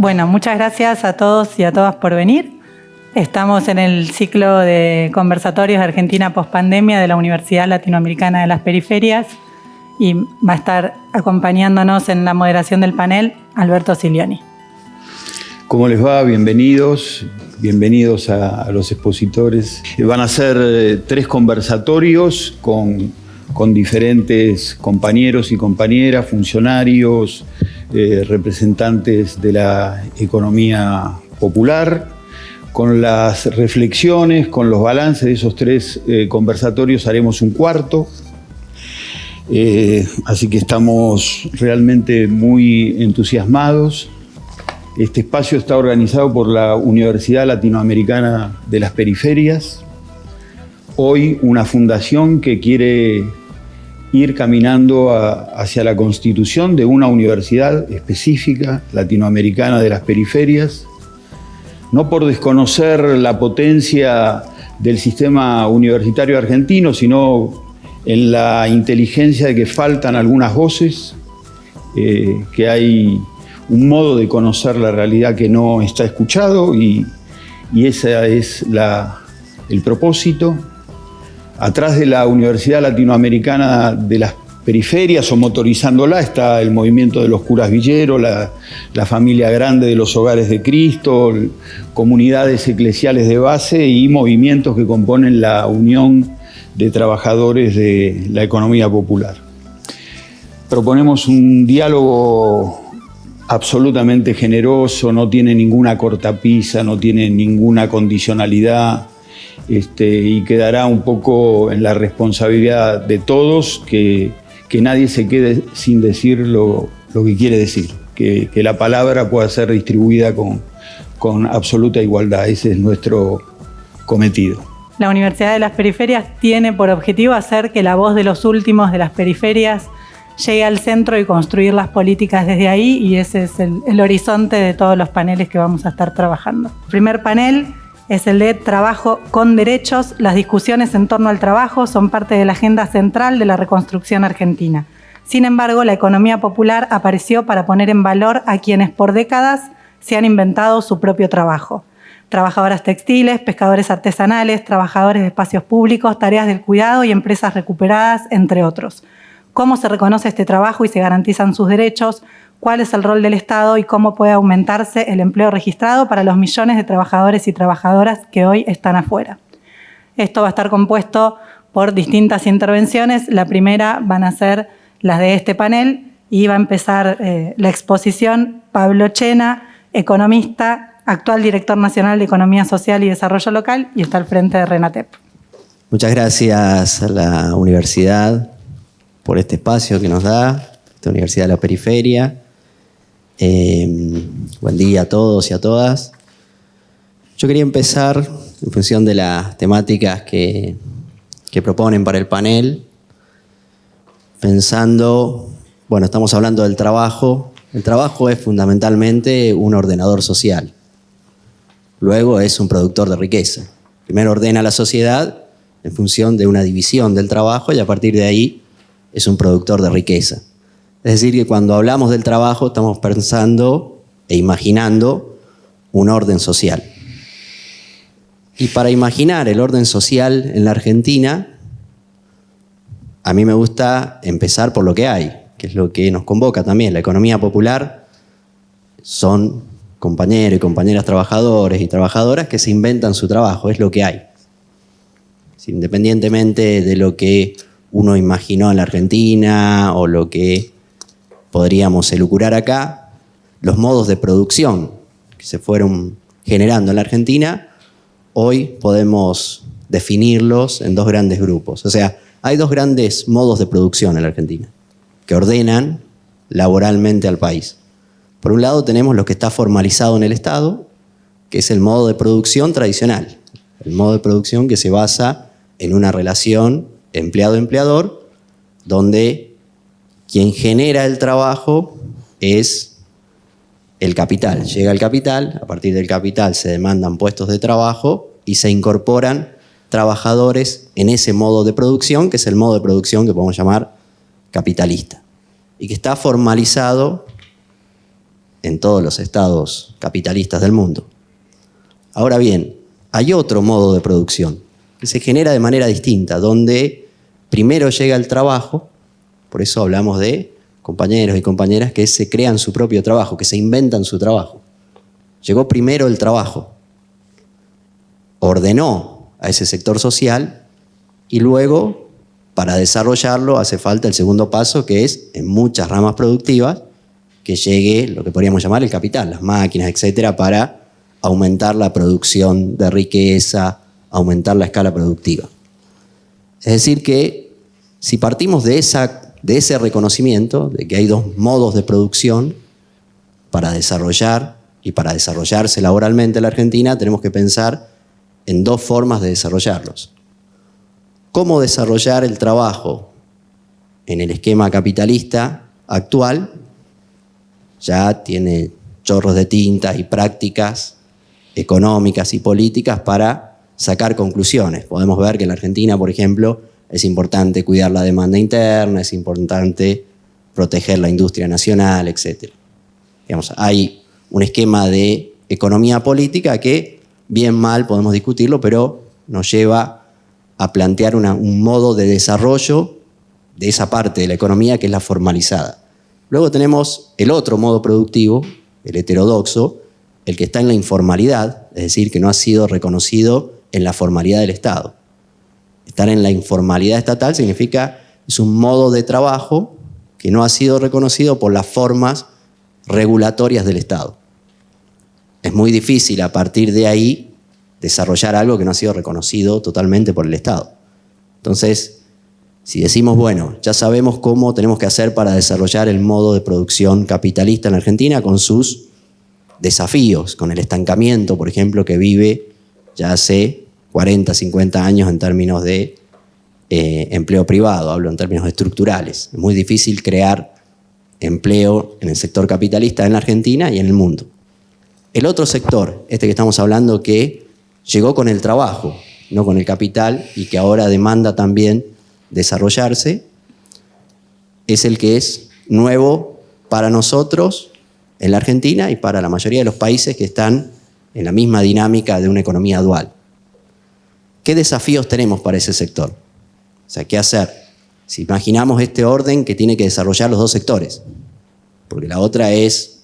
Bueno, muchas gracias a todos y a todas por venir. Estamos en el ciclo de conversatorios de Argentina pospandemia de la Universidad Latinoamericana de las Periferias y va a estar acompañándonos en la moderación del panel Alberto Silioni. ¿Cómo les va? Bienvenidos a los expositores. Van a ser 3 conversatorios con diferentes compañeros y compañeras, funcionarios, representantes de la economía popular. Con las reflexiones, con los balances de esos 3 conversatorios haremos un cuarto. Así que estamos realmente muy entusiasmados. Este espacio está organizado por la Universidad Latinoamericana de las Periferias. Hoy una fundación que quiere ir caminando hacia la constitución de una universidad específica latinoamericana de las periferias, no por desconocer la potencia del sistema universitario argentino, sino en la inteligencia de que faltan algunas voces, que hay un modo de conocer la realidad que no está escuchado y ese es el propósito. Atrás de la Universidad Latinoamericana de las Periferias o motorizándola está el movimiento de los curas Villero, la familia grande de los hogares de Cristo, comunidades eclesiales de base y movimientos que componen la unión de trabajadores de la economía popular. Proponemos un diálogo absolutamente generoso, no tiene ninguna cortapisa, no tiene ninguna condicionalidad, y quedará un poco en la responsabilidad de todos que nadie se quede sin decir lo que quiere decir, que la palabra pueda ser distribuida con absoluta igualdad. Ese es nuestro cometido. La Universidad de las Periferias tiene por objetivo hacer que la voz de los últimos de las periferias llegue al centro y construir las políticas desde ahí, y ese es el horizonte de todos los paneles que vamos a estar trabajando. El primer panel es el de Trabajo con Derechos. Las discusiones en torno al trabajo son parte de la agenda central de la reconstrucción argentina. Sin embargo, la economía popular apareció para poner en valor a quienes por décadas se han inventado su propio trabajo. Trabajadoras textiles, pescadores artesanales, trabajadores de espacios públicos, tareas del cuidado y empresas recuperadas, entre otros. ¿Cómo se reconoce este trabajo y se garantizan sus derechos? ¿Cuál es el rol del Estado y cómo puede aumentarse el empleo registrado para los millones de trabajadores y trabajadoras que hoy están afuera? Esto va a estar compuesto por distintas intervenciones. La primera van a ser las de este panel y va a empezar la exposición Pablo Chena, economista, actual director nacional de Economía Social y Desarrollo Local, y está al frente de RENATEP. Muchas gracias a la universidad por este espacio que nos da, esta Universidad de la Periferia. Buen día a todos y a todas. Yo quería empezar, en función de las temáticas que proponen para el panel, pensando, bueno, estamos hablando del trabajo. El trabajo es fundamentalmente un ordenador social. Luego es un productor de riqueza. Primero ordena la sociedad en función de una división del trabajo y a partir de ahí es un productor de riqueza. Es decir, que cuando hablamos del trabajo estamos pensando e imaginando un orden social. Y para imaginar el orden social en la Argentina, a mí me gusta empezar por lo que hay, que es lo que nos convoca también. La economía popular son compañeros y compañeras trabajadores y trabajadoras que se inventan su trabajo, es lo que hay. Independientemente de lo que uno imaginó en la Argentina o lo que podríamos elucubrar acá, los modos de producción que se fueron generando en la Argentina, hoy podemos definirlos en 2 grandes grupos. O sea, hay 2 grandes modos de producción en la Argentina que ordenan laboralmente al país. Por un lado tenemos lo que está formalizado en el Estado, que es el modo de producción tradicional, el modo de producción que se basa en una relación empleado-empleador, donde quien genera el trabajo es el capital. Llega el capital, a partir del capital se demandan puestos de trabajo y se incorporan trabajadores en ese modo de producción, que es el modo de producción que podemos llamar capitalista, y que está formalizado en todos los estados capitalistas del mundo. Ahora bien, hay otro modo de producción que se genera de manera distinta, donde primero llega el trabajo, por eso hablamos de compañeros y compañeras que se crean su propio trabajo, que se inventan su trabajo. Llegó primero el trabajo, ordenó a ese sector social y luego, para desarrollarlo, hace falta el segundo paso, que es, en muchas ramas productivas, que llegue lo que podríamos llamar el capital, las máquinas, etcétera, para aumentar la producción de riqueza, aumentar la escala productiva. Es decir que si partimos de ese reconocimiento de que hay dos modos de producción para desarrollar y para desarrollarse laboralmente en la Argentina, tenemos que pensar en dos formas de desarrollarlos. ¿Cómo desarrollar el trabajo en el esquema capitalista actual? Ya tiene chorros de tinta y prácticas económicas y políticas para sacar conclusiones. Podemos ver que en la Argentina, por ejemplo, es importante cuidar la demanda interna, es importante proteger la industria nacional, etc. Digamos, hay un esquema de economía política que, bien mal podemos discutirlo, pero nos lleva a plantear un modo de desarrollo de esa parte de la economía que es la formalizada. Luego tenemos el otro modo productivo, el heterodoxo, el que está en la informalidad, es decir, que no ha sido reconocido en la formalidad del Estado. Estar en la informalidad estatal significa es un modo de trabajo que no ha sido reconocido por las formas regulatorias del Estado. Es muy difícil a partir de ahí desarrollar algo que no ha sido reconocido totalmente por el Estado. Entonces, si decimos, bueno, ya sabemos cómo tenemos que hacer para desarrollar el modo de producción capitalista en Argentina con sus desafíos, con el estancamiento, por ejemplo, que vive ya hace 40, 50 años en términos de empleo privado, hablo en términos estructurales. Es muy difícil crear empleo en el sector capitalista en la Argentina y en el mundo. El otro sector, este que estamos hablando, que llegó con el trabajo, no con el capital, y que ahora demanda también desarrollarse, es el que es nuevo para nosotros en la Argentina y para la mayoría de los países que están en la misma dinámica de una economía dual. ¿Qué desafíos tenemos para ese sector? O sea, ¿qué hacer? Si imaginamos este orden que tiene que desarrollar los dos sectores, porque la otra es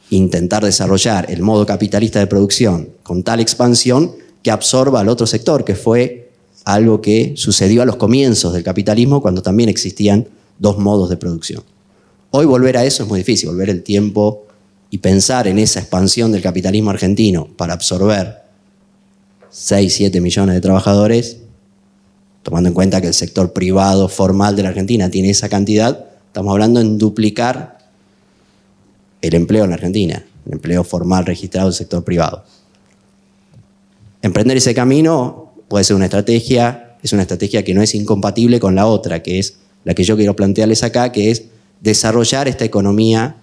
intentar desarrollar el modo capitalista de producción con tal expansión que absorba al otro sector, que fue algo que sucedió a los comienzos del capitalismo cuando también existían dos modos de producción. Hoy volver a eso es muy difícil, volver el tiempo y pensar en esa expansión del capitalismo argentino para absorber 6, 7 millones de trabajadores, tomando en cuenta que el sector privado formal de la Argentina tiene esa cantidad, estamos hablando en duplicar el empleo en la Argentina, el empleo formal registrado del sector privado. Emprender ese camino puede ser una estrategia, es una estrategia que no es incompatible con la otra, que es la que yo quiero plantearles acá, que es desarrollar esta economía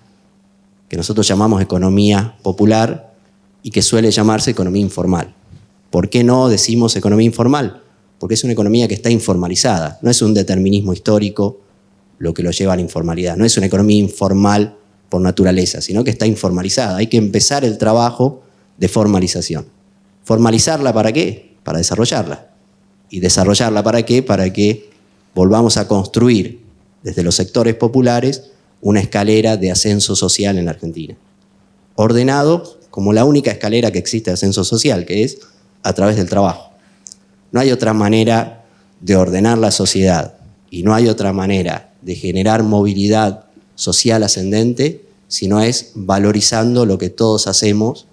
que nosotros llamamos economía popular y que suele llamarse economía informal. ¿Por qué no decimos economía informal? Porque es una economía que está informalizada, no es un determinismo histórico lo que lo lleva a la informalidad, no es una economía informal por naturaleza, sino que está informalizada. Hay que empezar el trabajo de formalización. ¿Formalizarla para qué? Para desarrollarla. ¿Y desarrollarla para qué? Para que volvamos a construir desde los sectores populares una escalera de ascenso social en la Argentina. Ordenado como la única escalera que existe de ascenso social, que es a través del trabajo. No hay otra manera de ordenar la sociedad y no hay otra manera de generar movilidad social ascendente si no es valorizando lo que todos hacemos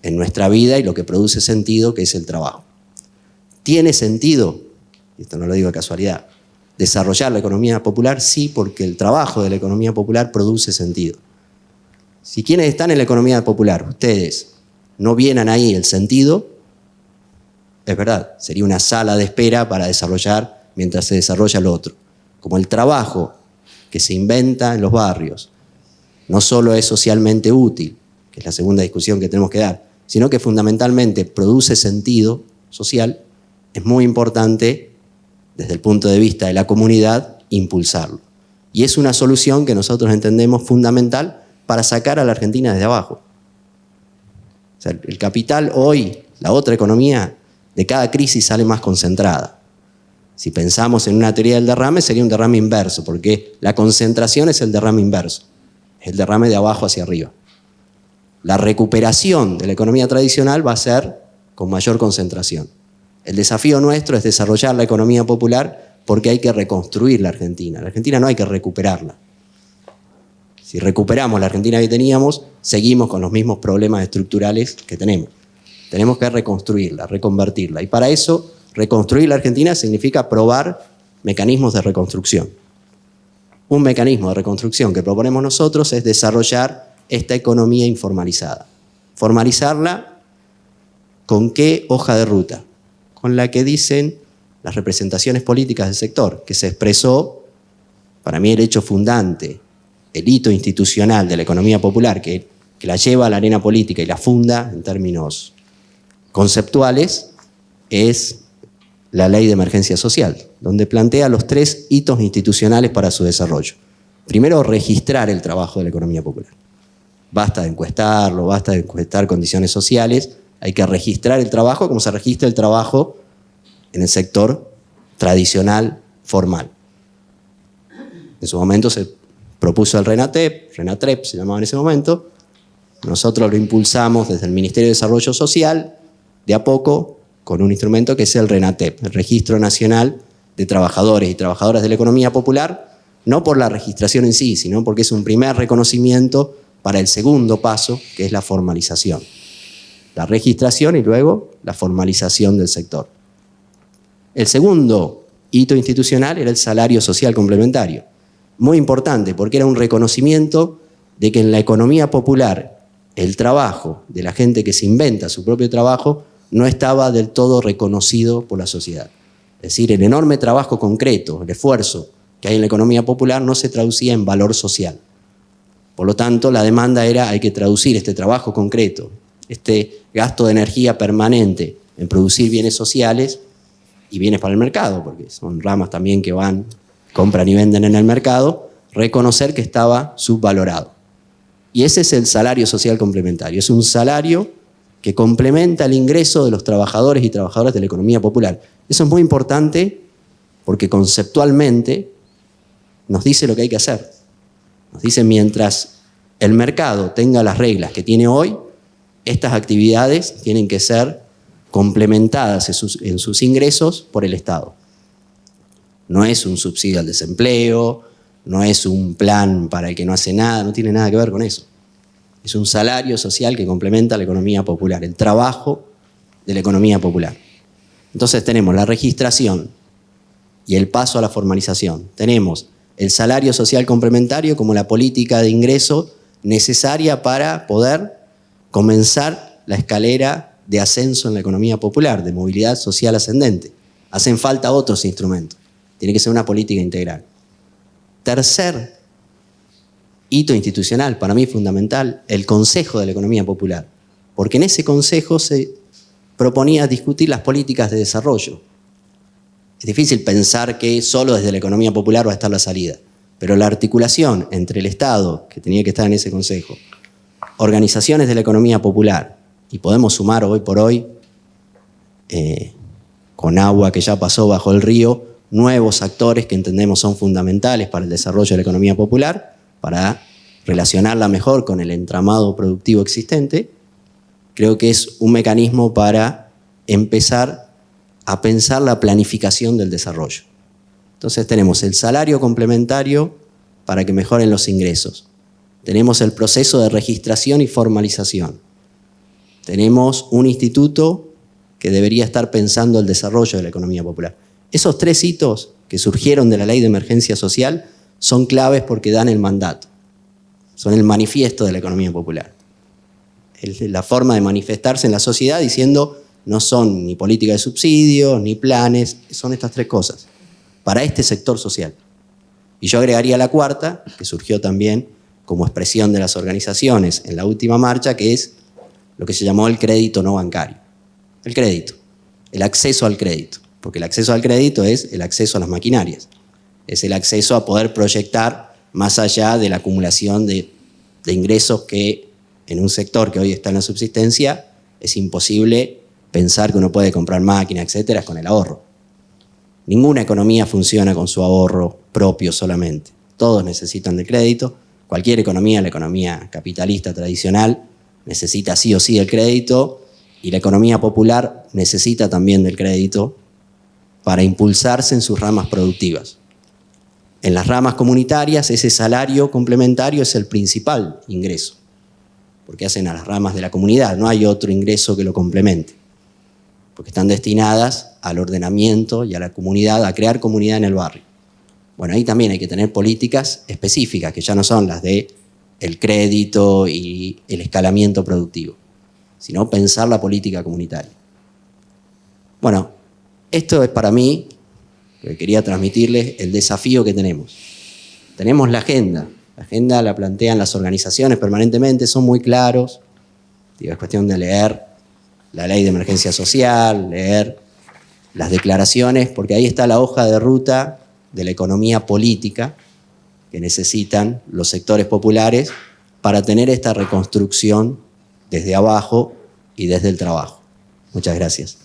en nuestra vida y lo que produce sentido, que es el trabajo. ¿Tiene sentido? Y esto no lo digo de casualidad. ¿Desarrollar la economía popular? Sí, porque el trabajo de la economía popular produce sentido. Si quienes están en la economía popular, ustedes, no vieran ahí el sentido, es verdad, sería una sala de espera para desarrollar mientras se desarrolla lo otro. Como el trabajo que se inventa en los barrios no solo es socialmente útil, que es la segunda discusión que tenemos que dar, sino que fundamentalmente produce sentido social, es muy importante, desde el punto de vista de la comunidad, impulsarlo. Y es una solución que nosotros entendemos fundamental para sacar a la Argentina desde abajo. O sea, el capital hoy, la otra economía, de cada crisis sale más concentrada. Si pensamos en una teoría del derrame, sería un derrame inverso, porque la concentración es el derrame inverso, es el derrame de abajo hacia arriba. La recuperación de la economía tradicional va a ser con mayor concentración. El desafío nuestro es desarrollar la economía popular porque hay que reconstruir la Argentina. La Argentina no hay que recuperarla. Si recuperamos la Argentina que teníamos, seguimos con los mismos problemas estructurales que tenemos. Tenemos que reconstruirla, reconvertirla. Y para eso, reconstruir la Argentina significa probar mecanismos de reconstrucción. Un mecanismo de reconstrucción que proponemos nosotros es desarrollar esta economía informalizada. Formalizarla ¿con qué hoja de ruta? Con la que dicen las representaciones políticas del sector, que se expresó, para mí el hecho fundante, el hito institucional de la economía popular, que la lleva a la arena política y la funda en términos conceptuales, es la Ley de Emergencia Social, donde plantea los 3 hitos institucionales para su desarrollo. Primero, registrar el trabajo de la economía popular. Basta de encuestarlo, basta de encuestar condiciones sociales, hay que registrar el trabajo como se registra el trabajo en el sector tradicional, formal. En su momento se propuso el RENATREP se llamaba en ese momento. Nosotros lo impulsamos desde el Ministerio de Desarrollo Social, de a poco, con un instrumento que es el RENATEP, el Registro Nacional de Trabajadores y Trabajadoras de la Economía Popular, no por la registración en sí, sino porque es un primer reconocimiento para el segundo paso, que es la formalización. La registración y luego la formalización del sector. El segundo hito institucional era el salario social complementario. Muy importante, porque era un reconocimiento de que en la economía popular el trabajo de la gente que se inventa su propio trabajo no estaba del todo reconocido por la sociedad. Es decir, el enorme trabajo concreto, el esfuerzo que hay en la economía popular no se traducía en valor social. Por lo tanto, la demanda era, hay que traducir este trabajo concreto, este gasto de energía permanente en producir bienes sociales y bienes para el mercado, porque son ramas también que van, compran y venden en el mercado, reconocer que estaba subvalorado. Y ese es el salario social complementario. Es un salario que complementa el ingreso de los trabajadores y trabajadoras de la economía popular. Eso es muy importante porque conceptualmente nos dice lo que hay que hacer. Nos dice, mientras el mercado tenga las reglas que tiene hoy, estas actividades tienen que ser complementadas en sus ingresos por el Estado. No es un subsidio al desempleo, no es un plan para el que no hace nada, no tiene nada que ver con eso. Es un salario social que complementa la economía popular, el trabajo de la economía popular. Entonces tenemos la registración y el paso a la formalización. Tenemos el salario social complementario como la política de ingreso necesaria para poder comenzar la escalera de ascenso en la economía popular, de movilidad social ascendente. Hacen falta otros instrumentos. Tiene que ser una política integral. Tercer hito institucional, para mí fundamental, el Consejo de la Economía Popular. Porque en ese consejo se proponía discutir las políticas de desarrollo. Es difícil pensar que solo desde la economía popular va a estar la salida. Pero la articulación entre el Estado, que tenía que estar en ese consejo, organizaciones de la economía popular, y podemos sumar hoy por hoy, con agua que ya pasó bajo el río, nuevos actores que entendemos son fundamentales para el desarrollo de la economía popular, para relacionarla mejor con el entramado productivo existente. Creo que es un mecanismo para empezar a pensar la planificación del desarrollo. Entonces tenemos el salario complementario para que mejoren los ingresos. Tenemos el proceso de registración y formalización. Tenemos un instituto que debería estar pensando el desarrollo de la economía popular. Esos 3 hitos que surgieron de la Ley de Emergencia Social son claves porque dan el mandato. Son el manifiesto de la economía popular. La forma de manifestarse en la sociedad diciendo no son ni política de subsidios, ni planes, son estas 3 cosas para este sector social. Y yo agregaría la cuarta, que surgió también como expresión de las organizaciones en la última marcha, que es lo que se llamó el crédito no bancario. El crédito, el acceso al crédito, porque el acceso al crédito es el acceso a las maquinarias, es el acceso a poder proyectar más allá de la acumulación de de ingresos que en un sector que hoy está en la subsistencia es imposible pensar que uno puede comprar máquinas, etcétera, con el ahorro. Ninguna economía funciona con su ahorro propio solamente. Todos necesitan de crédito. Cualquier economía, la economía capitalista tradicional, necesita sí o sí el crédito, y la economía popular necesita también del crédito para impulsarse en sus ramas productivas. En las ramas comunitarias, ese salario complementario es el principal ingreso, porque hacen a las ramas de la comunidad, no hay otro ingreso que lo complemente, porque están destinadas al ordenamiento y a la comunidad, a crear comunidad en el barrio. Bueno, ahí también hay que tener políticas específicas, que ya no son las de el crédito y el escalamiento productivo, sino pensar la política comunitaria. Bueno, esto es para mí, que quería transmitirles, el desafío que tenemos. Tenemos la agenda la plantean las organizaciones permanentemente, son muy claros. Digo, es cuestión de leer la ley de emergencia social, leer las declaraciones, porque ahí está la hoja de ruta de la economía política que necesitan los sectores populares para tener esta reconstrucción desde abajo y desde el trabajo. Muchas gracias.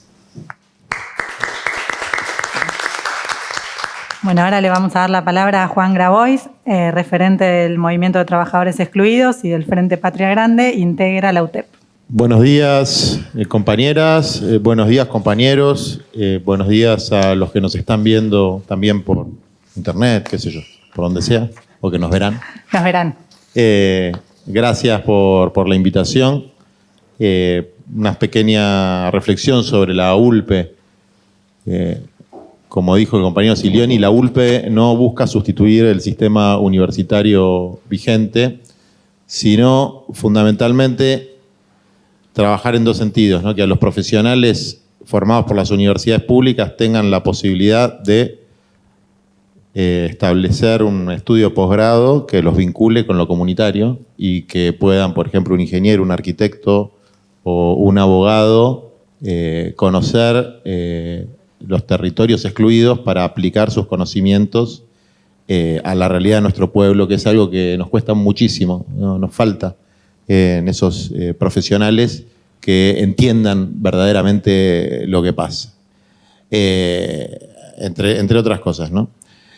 Bueno, ahora le vamos a dar la palabra a Juan Grabois, referente del Movimiento de Trabajadores Excluidos y del Frente Patria Grande, integra la UTEP. Buenos días, compañeras, buenos días, compañeros, buenos días a los que nos están viendo también por internet, qué sé yo, por donde sea, o que nos verán. Nos verán. Gracias por la invitación. Una pequeña reflexión sobre la ULPE. Como dijo el compañero Silioni, la ULPE no busca sustituir el sistema universitario vigente, sino fundamentalmente trabajar en dos sentidos, ¿no? Que a los profesionales formados por las universidades públicas tengan la posibilidad de establecer un estudio posgrado que los vincule con lo comunitario y que puedan, por ejemplo, un ingeniero, un arquitecto o un abogado conocer los territorios excluidos para aplicar sus conocimientos a la realidad de nuestro pueblo, que es algo que nos cuesta muchísimo, ¿no? Nos falta en esos profesionales que entiendan verdaderamente lo que pasa, entre otras cosas, ¿no?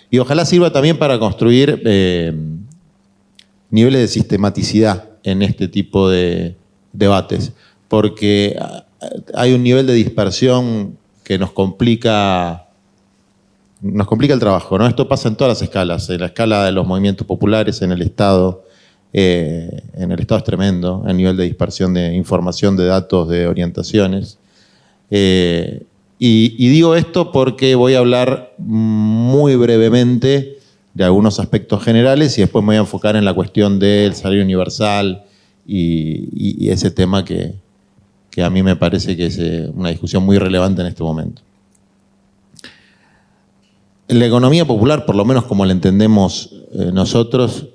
Y ojalá sirva también para construir niveles de sistematicidad en este tipo de debates, porque hay un nivel de dispersión que nos complica el trabajo, ¿no? Esto pasa en todas las escalas, en la escala de los movimientos populares, en el Estado. En el Estado es tremendo el nivel de dispersión de información, de datos, de orientaciones. Y digo esto porque voy a hablar muy brevemente de algunos aspectos generales y después me voy a enfocar en la cuestión del salario universal y ese tema que a mí me parece que es una discusión muy relevante en este momento. La economía popular, por lo menos como la entendemos nosotros,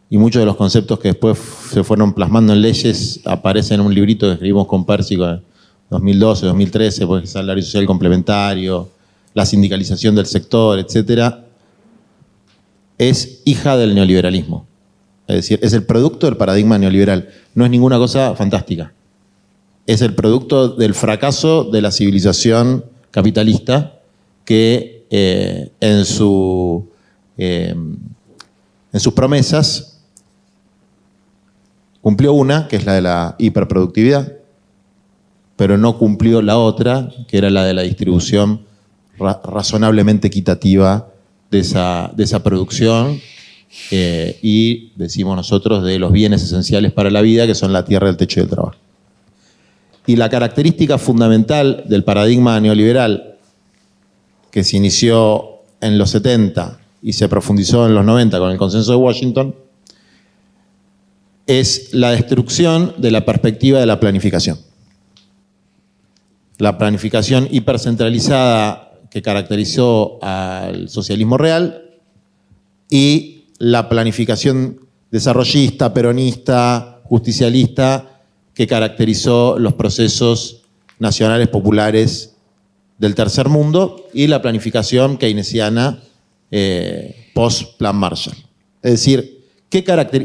y muchos de los conceptos que después se fueron plasmando en leyes aparecen en un librito que escribimos con Pérsico en 2012, 2013, pues el salario social complementario, la sindicalización del sector, etcétera, es hija del neoliberalismo. Es decir, es el producto del paradigma neoliberal. No es ninguna cosa fantástica. Es el producto del fracaso de la civilización capitalista que en sus promesas cumplió una, que es la de la hiperproductividad, pero no cumplió la otra, que era la de la distribución razonablemente equitativa de esa producción y, decimos nosotros, de los bienes esenciales para la vida, que son la tierra, el techo y el trabajo. Y la característica fundamental del paradigma neoliberal, que se inició en los 70 y se profundizó en los 90 con el Consenso de Washington, es la destrucción de la perspectiva de la planificación. La planificación hipercentralizada que caracterizó al socialismo real y la planificación desarrollista, peronista, justicialista que caracterizó los procesos nacionales populares del tercer mundo y la planificación keynesiana post-Plan Marshall. Es decir,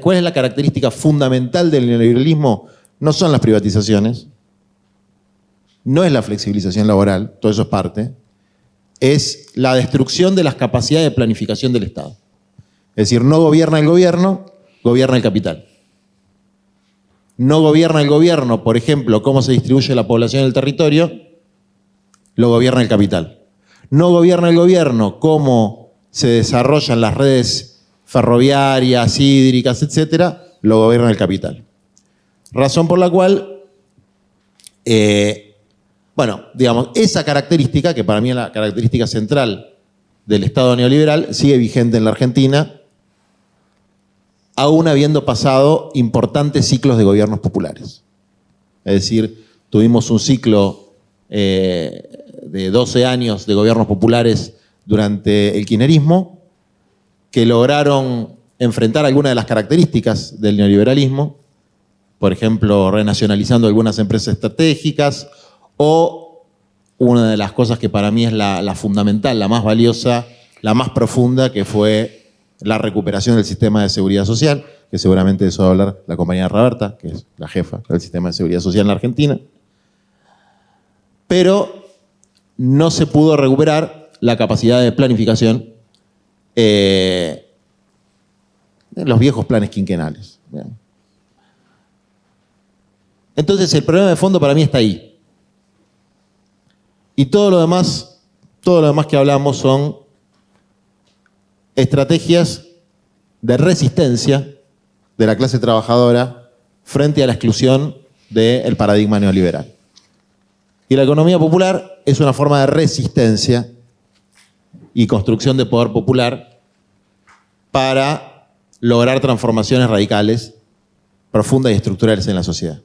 ¿Cuál es la característica fundamental del neoliberalismo? No son las privatizaciones, no es la flexibilización laboral, todo eso es parte, es la destrucción de las capacidades de planificación del Estado. Es decir, no gobierna el gobierno, gobierna el capital. No gobierna el gobierno, por ejemplo, cómo se distribuye la población en el territorio, lo gobierna el capital. No gobierna el gobierno cómo se desarrollan las redes ferroviarias, hídricas, etcétera, lo gobierna el capital. Razón por la cual, digamos, esa característica, que para mí es la característica central del Estado neoliberal, sigue vigente en la Argentina, aún habiendo pasado importantes ciclos de gobiernos populares. Es decir, tuvimos un ciclo de 12 años de gobiernos populares durante el kirchnerismo, que lograron enfrentar algunas de las características del neoliberalismo, por ejemplo, renacionalizando algunas empresas estratégicas, o una de las cosas que para mí es la fundamental, la más valiosa, la más profunda, que fue la recuperación del sistema de seguridad social, que seguramente de eso va a hablar la compañera Roberta, que es la jefa del sistema de seguridad social en la Argentina. Pero no se pudo recuperar la capacidad de planificación de los viejos planes quinquenales. Entonces el problema de fondo para mí está ahí. Y todo lo demás que hablamos son estrategias de resistencia de la clase trabajadora frente a la exclusión del paradigma neoliberal. Y la economía popular es una forma de resistencia y construcción de poder popular para lograr transformaciones radicales, profundas y estructurales en la sociedad.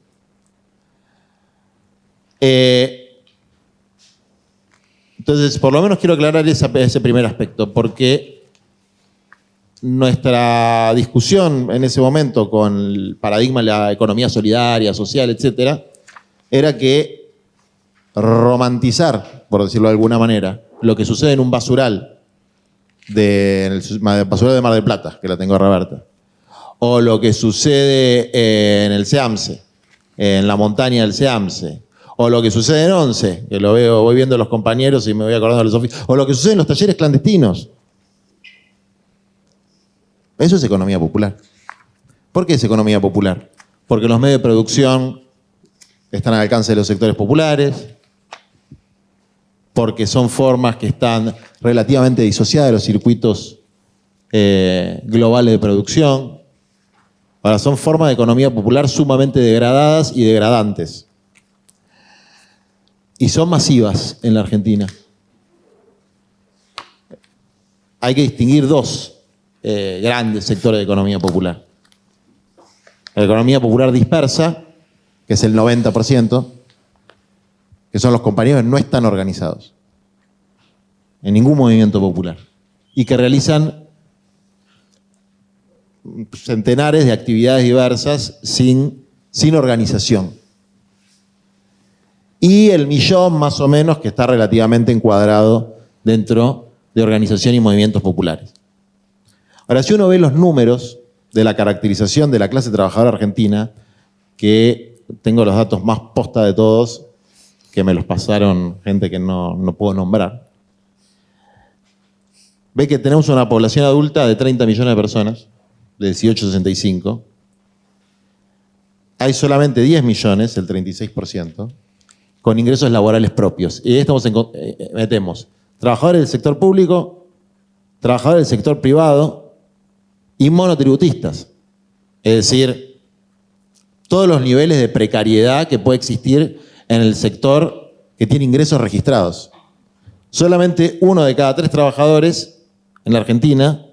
Entonces, por lo menos quiero aclarar ese primer aspecto, porque nuestra discusión en ese momento con el paradigma de la economía solidaria, social, etcétera, era que romantizar, por decirlo de alguna manera, lo que sucede en un basural en el basural de Mar del Plata, que la tengo a Roberta, o lo que sucede en el Seamse, en la montaña del Seamse, o lo que sucede en Once, que lo veo, voy viendo a los compañeros y me voy acordando de los oficios, o lo que sucede en los talleres clandestinos. Eso es economía popular. ¿Por qué es economía popular? Porque los medios de producción están al alcance de los sectores populares, porque son formas que están relativamente disociadas de los circuitos globales de producción. Ahora, son formas de economía popular sumamente degradadas y degradantes. Y son masivas en la Argentina. Hay que distinguir dos grandes sectores de economía popular. La economía popular dispersa, que es el 90%, que son los compañeros que no están organizados en ningún movimiento popular y que realizan centenares de actividades diversas sin organización. Y el millón más o menos que está relativamente encuadrado dentro de organización y movimientos populares. Ahora, si uno ve los números de la caracterización de la clase trabajadora argentina, que tengo los datos más posta de todos, que me los pasaron gente que no puedo nombrar, ve que tenemos una población adulta de 30 millones de personas, de 18 a 65. Hay solamente 10 millones, el 36%, con ingresos laborales propios. Y ahí metemos trabajadores del sector público, trabajadores del sector privado y monotributistas. Es decir, todos los niveles de precariedad que puede existir en el sector que tiene ingresos registrados. Solamente 1 de cada 3 trabajadores en la Argentina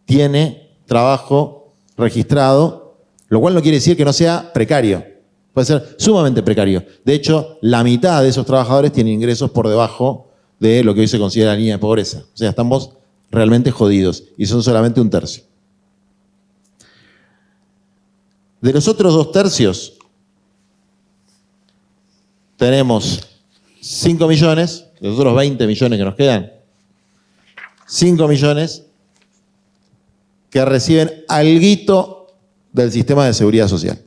tiene trabajo registrado, lo cual no quiere decir que no sea precario. Puede ser sumamente precario. De hecho, la mitad de esos trabajadores tienen ingresos por debajo de lo que hoy se considera la línea de pobreza. O sea, estamos realmente jodidos y son solamente 1/3. De los otros 2/3, tenemos 5 millones, de los otros 20 millones que nos quedan, 5 millones que reciben alguito del sistema de seguridad social.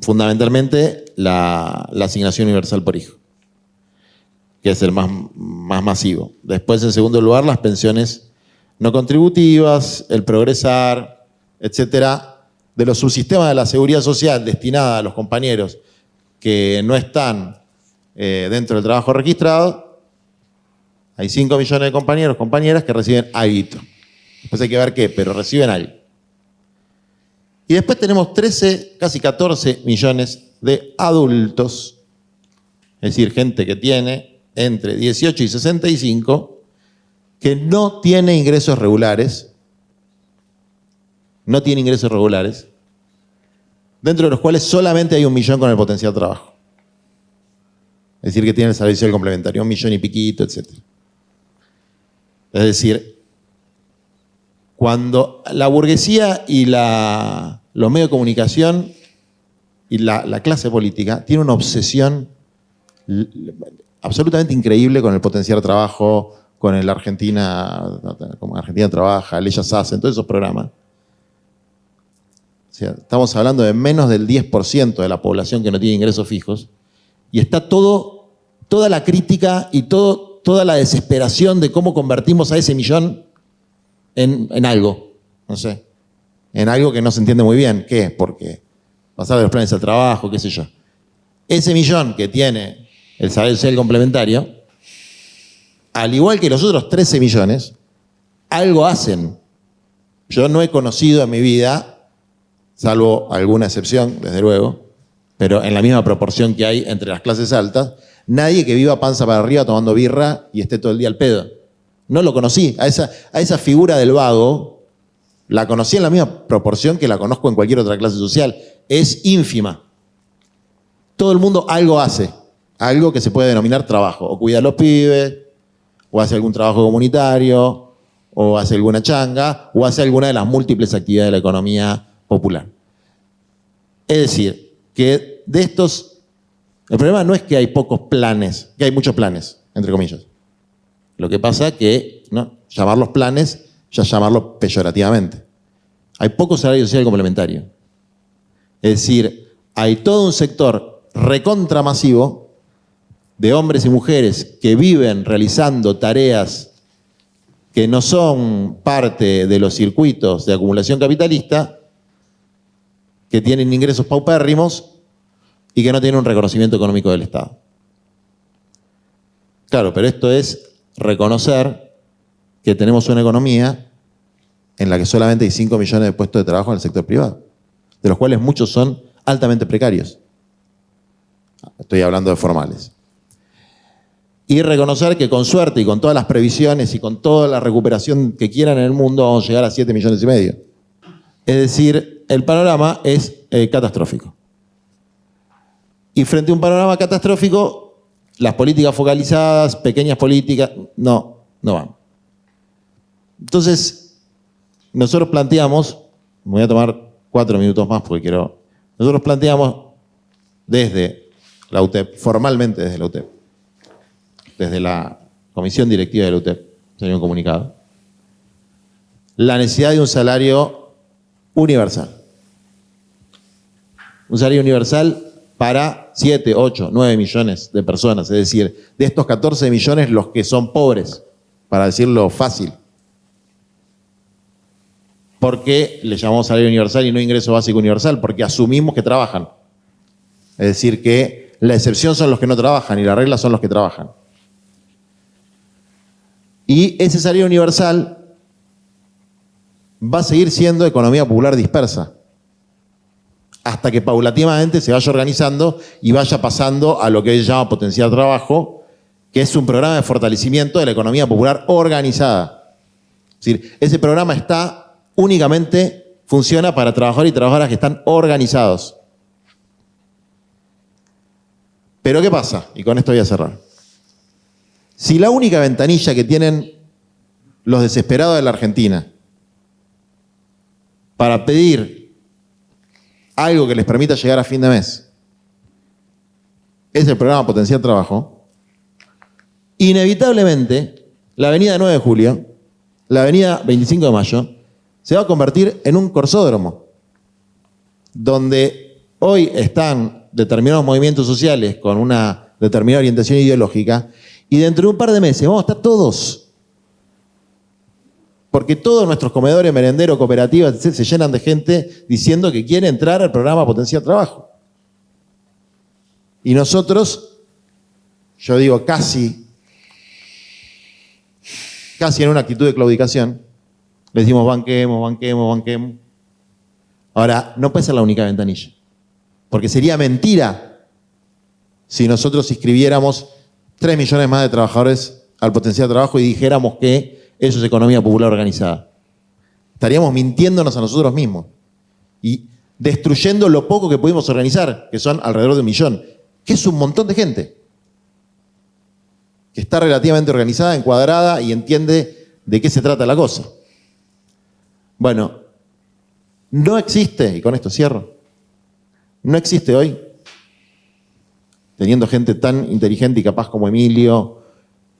Fundamentalmente la asignación universal por hijo, que es el más masivo. Después, en segundo lugar, las pensiones no contributivas, el progresar, etcétera, de los subsistemas de la seguridad social destinada a los compañeros que no están dentro del trabajo registrado. Hay 5 millones de compañeros, compañeras que reciben algo. Después hay que ver qué, pero reciben algo. Y después tenemos 13, casi 14 millones de adultos, es decir, gente que tiene entre 18 y 65, que no tiene ingresos regulares, dentro de los cuales solamente hay 1 millón con el potencial de trabajo. Es decir, que tiene el salario social complementario, 1 millón y piquito, etc. Es decir, cuando la burguesía y los medios de comunicación y la clase política tienen una obsesión absolutamente increíble con el potencial de trabajo, con el Argentina, como Argentina Trabaja, Leyes Hacen, todos esos programas. O sea, estamos hablando de menos del 10% de la población que no tiene ingresos fijos, y está toda la crítica y toda la desesperación de cómo convertimos a ese millón en algo, no sé, en algo que no se entiende muy bien. ¿Qué? Porque pasar de los planes al trabajo, qué sé yo. Ese millón que tiene el salario social complementario, al igual que los otros 13 millones, algo hacen. Yo no he conocido en mi vida, salvo alguna excepción, desde luego, pero en la misma proporción que hay entre las clases altas, nadie que viva panza para arriba tomando birra y esté todo el día al pedo. No lo conocí. A esa figura del vago la conocí en la misma proporción que la conozco en cualquier otra clase social. Es ínfima. Todo el mundo algo hace. Algo que se puede denominar trabajo. O cuida a los pibes, o hace algún trabajo comunitario, o hace alguna changa, o hace alguna de las múltiples actividades de la economía popular. Es decir, que de estos... El problema no es que hay pocos planes, que hay muchos planes, entre comillas. Lo que pasa es que llamarlos planes, ya llamarlos peyorativamente. Hay poco salario social complementario. Es decir, hay todo un sector recontramasivo de hombres y mujeres que viven realizando tareas que no son parte de los circuitos de acumulación capitalista, que tienen ingresos paupérrimos y que no tienen un reconocimiento económico del Estado. Claro, pero esto es reconocer que tenemos una economía en la que solamente hay 5 millones de puestos de trabajo en el sector privado, de los cuales muchos son altamente precarios. Estoy hablando de formales. Y reconocer que con suerte y con todas las previsiones y con toda la recuperación que quieran en el mundo vamos a llegar a 7,5 millones. Es decir, el panorama es catastrófico. Y frente a un panorama catastrófico, las políticas focalizadas, pequeñas políticas, no van. Entonces, nosotros planteamos, me voy a tomar 4 minutos más porque nosotros planteamos desde la UTEP, formalmente desde la UTEP, desde la comisión directiva de la UTEP, salió un comunicado, la necesidad de un salario universal. Un salario universal para 7, 8, 9 millones de personas. Es decir, de estos 14 millones, los que son pobres, para decirlo fácil. ¿Por qué le llamamos salario universal y no ingreso básico universal? Porque asumimos que trabajan. Es decir, que la excepción son los que no trabajan y la regla son los que trabajan. Y ese salario universal va a seguir siendo economía popular dispersa, hasta que paulatinamente se vaya organizando y vaya pasando a lo que se llama potencial trabajo, que es un programa de fortalecimiento de la economía popular organizada. Es decir, ese programa únicamente funciona para trabajadores y trabajadoras que están organizados. Pero ¿qué pasa? Y con esto voy a cerrar. Si la única ventanilla que tienen los desesperados de la Argentina para pedir algo que les permita llegar a fin de mes es el programa Potencial Trabajo, inevitablemente la avenida 9 de Julio la avenida 25 de Mayo se va a convertir en un corsódromo, donde hoy están determinados movimientos sociales con una determinada orientación ideológica, y dentro de un par de meses vamos a estar todos. Porque todos nuestros comedores, merenderos, cooperativas, etc., se llenan de gente diciendo que quiere entrar al programa Potenciar Trabajo. Y nosotros, yo digo casi en una actitud de claudicación, le decimos banquemos. Ahora, no puede ser la única ventanilla. Porque sería mentira si nosotros inscribiéramos 3 millones más de trabajadores al Potenciar Trabajo y dijéramos que eso es economía popular organizada. Estaríamos mintiéndonos a nosotros mismos y destruyendo lo poco que pudimos organizar, que son alrededor de 1 millón, que es un montón de gente que está relativamente organizada, encuadrada y entiende de qué se trata la cosa. Bueno, no existe, y con esto cierro, no existe hoy, teniendo gente tan inteligente y capaz como Emilio,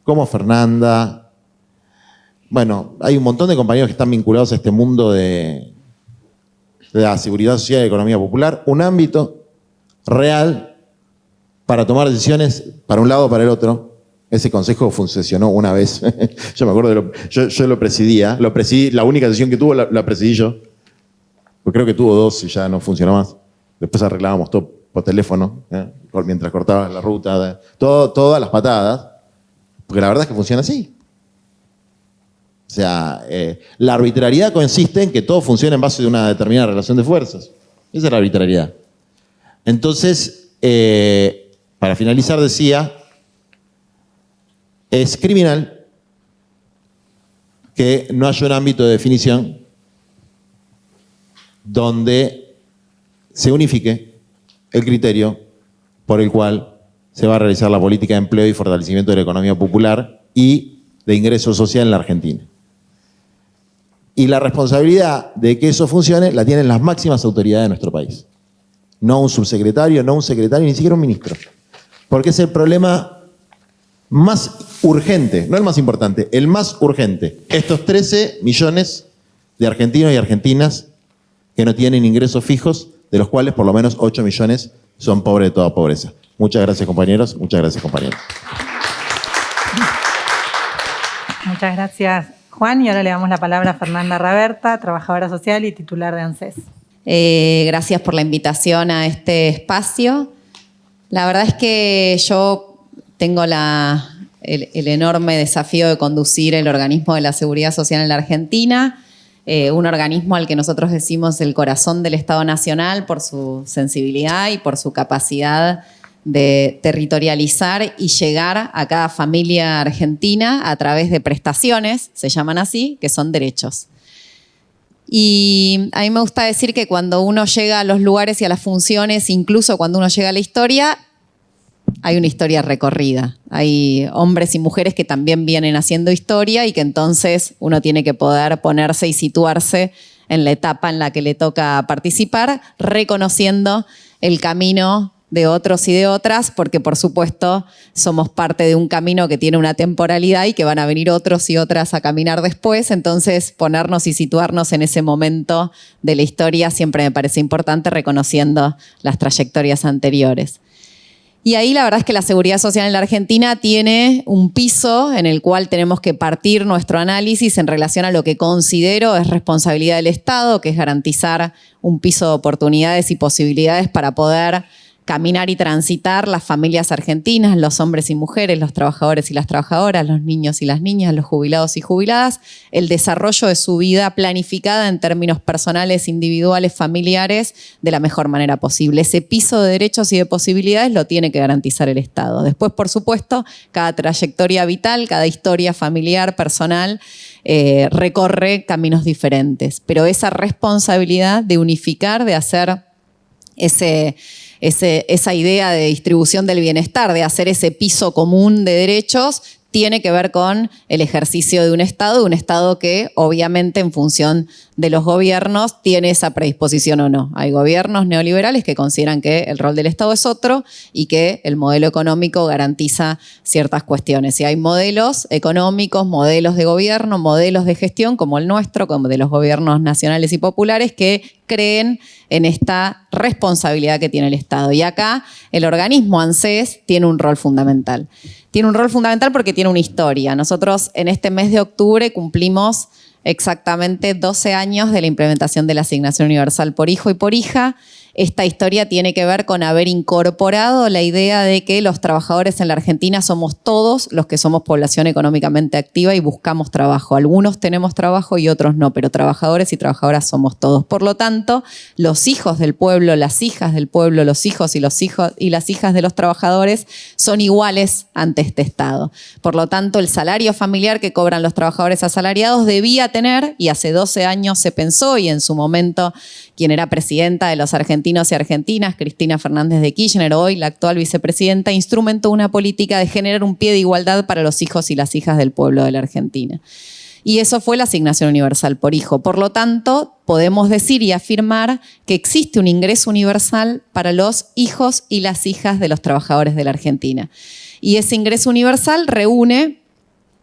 como Fernanda. Bueno, hay un montón de compañeros que están vinculados a este mundo de la seguridad social y la economía popular, un ámbito real para tomar decisiones para un lado o para el otro. Ese consejo funcionó una vez. Yo me acuerdo, yo lo presidí, la única decisión que tuvo la presidí yo. Porque creo que tuvo 2 y ya no funcionó más. Después arreglábamos todo por teléfono, mientras cortaba la ruta, todas las patadas. Porque la verdad es que funciona así. O sea, la arbitrariedad consiste en que todo funcione en base de una determinada relación de fuerzas. Esa es la arbitrariedad. Entonces, para finalizar decía, es criminal que no haya un ámbito de definición donde se unifique el criterio por el cual se va a realizar la política de empleo y fortalecimiento de la economía popular y de ingreso social en la Argentina. Y la responsabilidad de que eso funcione la tienen las máximas autoridades de nuestro país. No un subsecretario, no un secretario, ni siquiera un ministro. Porque es el problema más urgente, no el más importante, el más urgente. Estos 13 millones de argentinos y argentinas que no tienen ingresos fijos, de los cuales por lo menos 8 millones son pobres de toda pobreza. Muchas gracias, compañeros. Muchas gracias, compañeros. Muchas gracias, Juan. Y ahora le damos la palabra a Fernanda Raberta, trabajadora social y titular de ANSES. Gracias por la invitación a este espacio. La verdad es que yo tengo el enorme desafío de conducir el organismo de la Seguridad Social en la Argentina, un organismo al que nosotros decimos el corazón del Estado Nacional por su sensibilidad y por su capacidad de territorializar y llegar a cada familia argentina a través de prestaciones, se llaman así, que son derechos. Y a mí me gusta decir que cuando uno llega a los lugares y a las funciones, incluso cuando uno llega a la historia, hay una historia recorrida. Hay hombres y mujeres que también vienen haciendo historia y que entonces uno tiene que poder ponerse y situarse en la etapa en la que le toca participar, reconociendo el camino de otros y de otras, porque por supuesto somos parte de un camino que tiene una temporalidad y que van a venir otros y otras a caminar después. Entonces ponernos y situarnos en ese momento de la historia siempre me parece importante, reconociendo las trayectorias anteriores. Y ahí la verdad es que la seguridad social en la Argentina tiene un piso en el cual tenemos que partir nuestro análisis en relación a lo que considero es responsabilidad del Estado, que es garantizar un piso de oportunidades y posibilidades para poder caminar y transitar las familias argentinas, los hombres y mujeres, los trabajadores y las trabajadoras, los niños y las niñas, los jubilados y jubiladas, el desarrollo de su vida planificada en términos personales, individuales, familiares, de la mejor manera posible. Ese piso de derechos y de posibilidades lo tiene que garantizar el Estado. Después, por supuesto, cada trayectoria vital, cada historia familiar, personal, recorre caminos diferentes. Pero esa responsabilidad de unificar, de hacer esa idea de distribución del bienestar, de hacer ese piso común de derechos, tiene que ver con el ejercicio de un Estado que obviamente en función de los gobiernos tiene esa predisposición o no. Hay gobiernos neoliberales que consideran que el rol del Estado es otro y que el modelo económico garantiza ciertas cuestiones. Y hay modelos económicos, modelos de gobierno, modelos de gestión como el nuestro, como de los gobiernos nacionales y populares, que creen en esta responsabilidad que tiene el Estado. Y acá el organismo ANSES tiene un rol fundamental. Tiene un rol fundamental porque tiene una historia. Nosotros en este mes de octubre cumplimos exactamente 12 años de la implementación de la asignación universal por hijo y por hija. Esta historia tiene que ver con haber incorporado la idea de que los trabajadores en la Argentina somos todos los que somos población económicamente activa y buscamos trabajo. Algunos tenemos trabajo y otros no, pero trabajadores y trabajadoras somos todos. Por lo tanto, los hijos del pueblo, las hijas del pueblo, los hijos y las hijas de los trabajadores son iguales ante este Estado. Por lo tanto, el salario familiar que cobran los trabajadores asalariados debía tener, y hace 12 años se pensó, y en su momento quien era presidenta de los argentinos y argentinas, Cristina Fernández de Kirchner, hoy la actual vicepresidenta, instrumentó una política de generar un pie de igualdad para los hijos y las hijas del pueblo de la Argentina. Y eso fue la asignación universal por hijo. Por lo tanto, podemos decir y afirmar que existe un ingreso universal para los hijos y las hijas de los trabajadores de la Argentina. Y ese ingreso universal reúne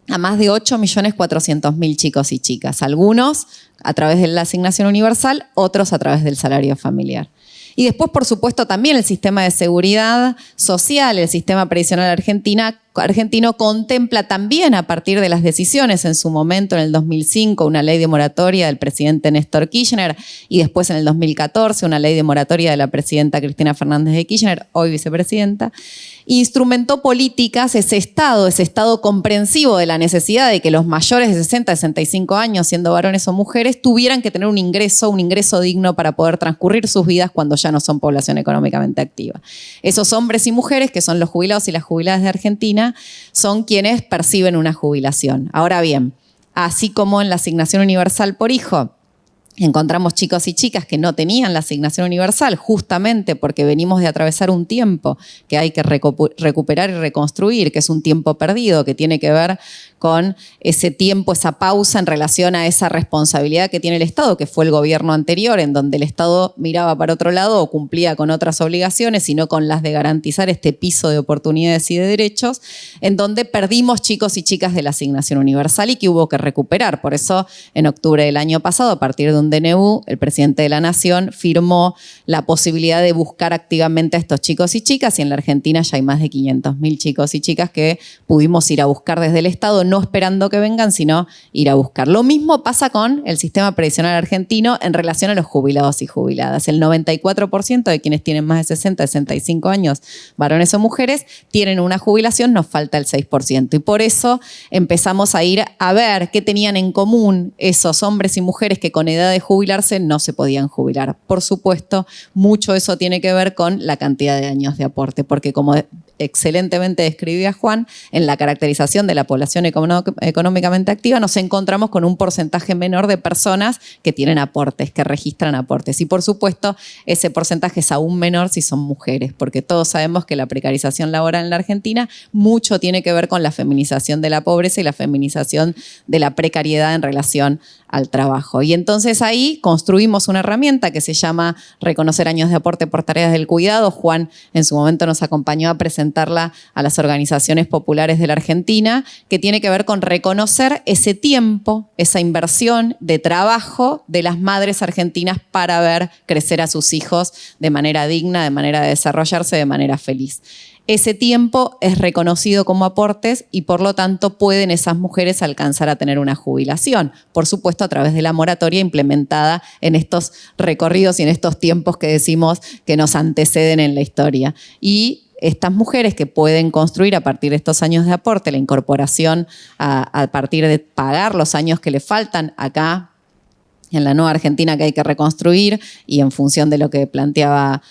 a más de 8.400.000 chicos y chicas, algunos a través de la asignación universal, otros a través del salario familiar. Y después, por supuesto, también el sistema de seguridad social, el sistema previsional argentino contempla también, a partir de las decisiones en su momento, en el 2005, una ley de moratoria del presidente Néstor Kirchner, y después en el 2014 una ley de moratoria de la presidenta Cristina Fernández de Kirchner, hoy vicepresidenta, instrumentó políticas, ese Estado comprensivo de la necesidad de que los mayores de 60, 65 años, siendo varones o mujeres, tuvieran que tener un ingreso digno para poder transcurrir sus vidas cuando ya no son población económicamente activa. Esos hombres y mujeres, que son los jubilados y las jubiladas de Argentina, son quienes perciben una jubilación. Ahora bien, así como en la asignación universal por hijo, encontramos chicos y chicas que no tenían la asignación universal justamente porque venimos de atravesar un tiempo que hay que recuperar y reconstruir, que es un tiempo perdido, que tiene que ver con ese tiempo, esa pausa en relación a esa responsabilidad que tiene el Estado, que fue el gobierno anterior, en donde el Estado miraba para otro lado o cumplía con otras obligaciones, sino con las de garantizar este piso de oportunidades y de derechos, en donde perdimos chicos y chicas de la asignación universal y que hubo que recuperar. Por eso, en octubre del año pasado, a partir de un DNU, el presidente de la Nación firmó la posibilidad de buscar activamente a estos chicos y chicas, y en la Argentina ya hay más de 500.000 chicos y chicas que pudimos ir a buscar desde el Estado, no esperando que vengan, sino ir a buscar. Lo mismo pasa con el sistema previsional argentino en relación a los jubilados y jubiladas. El 94% de quienes tienen más de 60, 65 años, varones o mujeres, tienen una jubilación, nos falta el 6%. Y por eso empezamos a ir a ver qué tenían en común esos hombres y mujeres que con edad de jubilarse no se podían jubilar. Por supuesto, mucho eso tiene que ver con la cantidad de años de aporte, porque como excelentemente describía Juan, en la caracterización de la población económicamente activa nos encontramos con un porcentaje menor de personas que tienen aportes, que registran aportes. Y por supuesto, ese porcentaje es aún menor si son mujeres, porque todos sabemos que la precarización laboral en la Argentina mucho tiene que ver con la feminización de la pobreza y la feminización de la precariedad en relación al trabajo. Y entonces ahí construimos una herramienta que se llama Reconocer años de aporte por tareas del cuidado. Juan en su momento nos acompañó a presentarla a las organizaciones populares de la Argentina, que tiene que ver con reconocer ese tiempo, esa inversión de trabajo de las madres argentinas para ver crecer a sus hijos de manera digna, de manera de desarrollarse, de manera feliz. Ese tiempo es reconocido como aportes y por lo tanto pueden esas mujeres alcanzar a tener una jubilación, por supuesto a través de la moratoria implementada en estos recorridos y en estos tiempos que decimos que nos anteceden en la historia. Y estas mujeres que pueden construir a partir de estos años de aporte, la incorporación a partir de pagar los años que le faltan acá, en la nueva Argentina que hay que reconstruir, y en función de lo que planteaba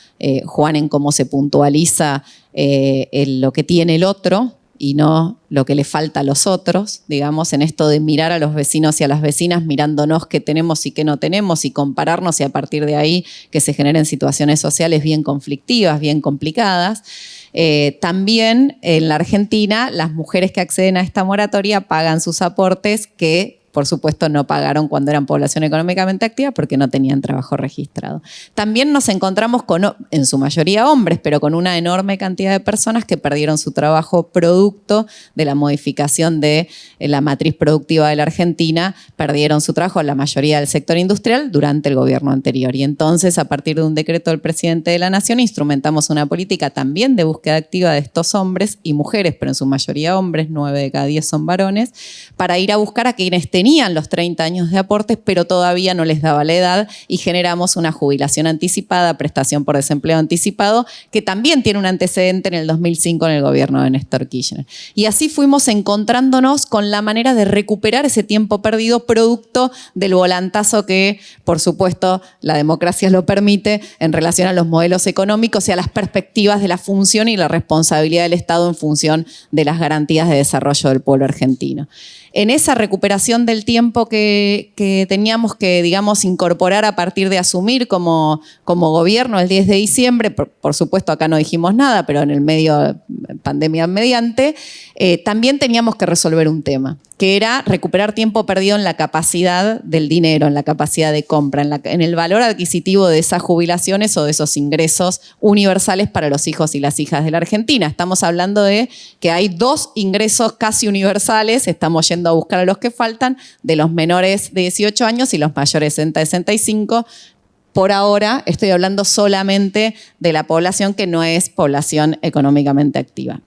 Juan en cómo se puntualiza lo que tiene el otro y no lo que le falta a los otros, digamos, en esto de mirar a los vecinos y a las vecinas mirándonos qué tenemos y qué no tenemos y compararnos, y a partir de ahí que se generen situaciones sociales bien conflictivas, bien complicadas. También en la Argentina, las mujeres que acceden a esta moratoria pagan sus aportes que, por supuesto, no pagaron cuando eran población económicamente activa porque no tenían trabajo registrado. También nos encontramos con, en su mayoría hombres, pero con una enorme cantidad de personas que perdieron su trabajo producto de la modificación de la matriz productiva de la Argentina, perdieron su trabajo, la mayoría del sector industrial, durante el gobierno anterior. Y entonces, a partir de un decreto del presidente de la Nación, instrumentamos una política también de búsqueda activa de estos hombres y mujeres, pero en su mayoría hombres, 9 de cada 10 son varones, para ir a buscar a quienes tenían los 30 años de aportes, pero todavía no les daba la edad, y generamos una jubilación anticipada, prestación por desempleo anticipado, que también tiene un antecedente en el 2005 en el gobierno de Néstor Kirchner. Y así fuimos encontrándonos con la manera de recuperar ese tiempo perdido producto del volantazo que, por supuesto, la democracia lo permite en relación a los modelos económicos y a las perspectivas de la función y la responsabilidad del Estado en función de las garantías de desarrollo del pueblo argentino. En esa recuperación del tiempo que teníamos que, digamos, incorporar a partir de asumir como gobierno el 10 de diciembre, por supuesto acá no dijimos nada, pero en el medio, pandemia mediante, también teníamos que resolver un tema, que era recuperar tiempo perdido en la capacidad del dinero, en la capacidad de compra, en el valor adquisitivo de esas jubilaciones o de esos ingresos universales para los hijos y las hijas de la Argentina. Estamos hablando de que hay 2 ingresos casi universales, estamos yendo a buscar a los que faltan, de los menores de 18 años y los mayores de 60-65. Por ahora estoy hablando solamente de la población que no es población económicamente activa.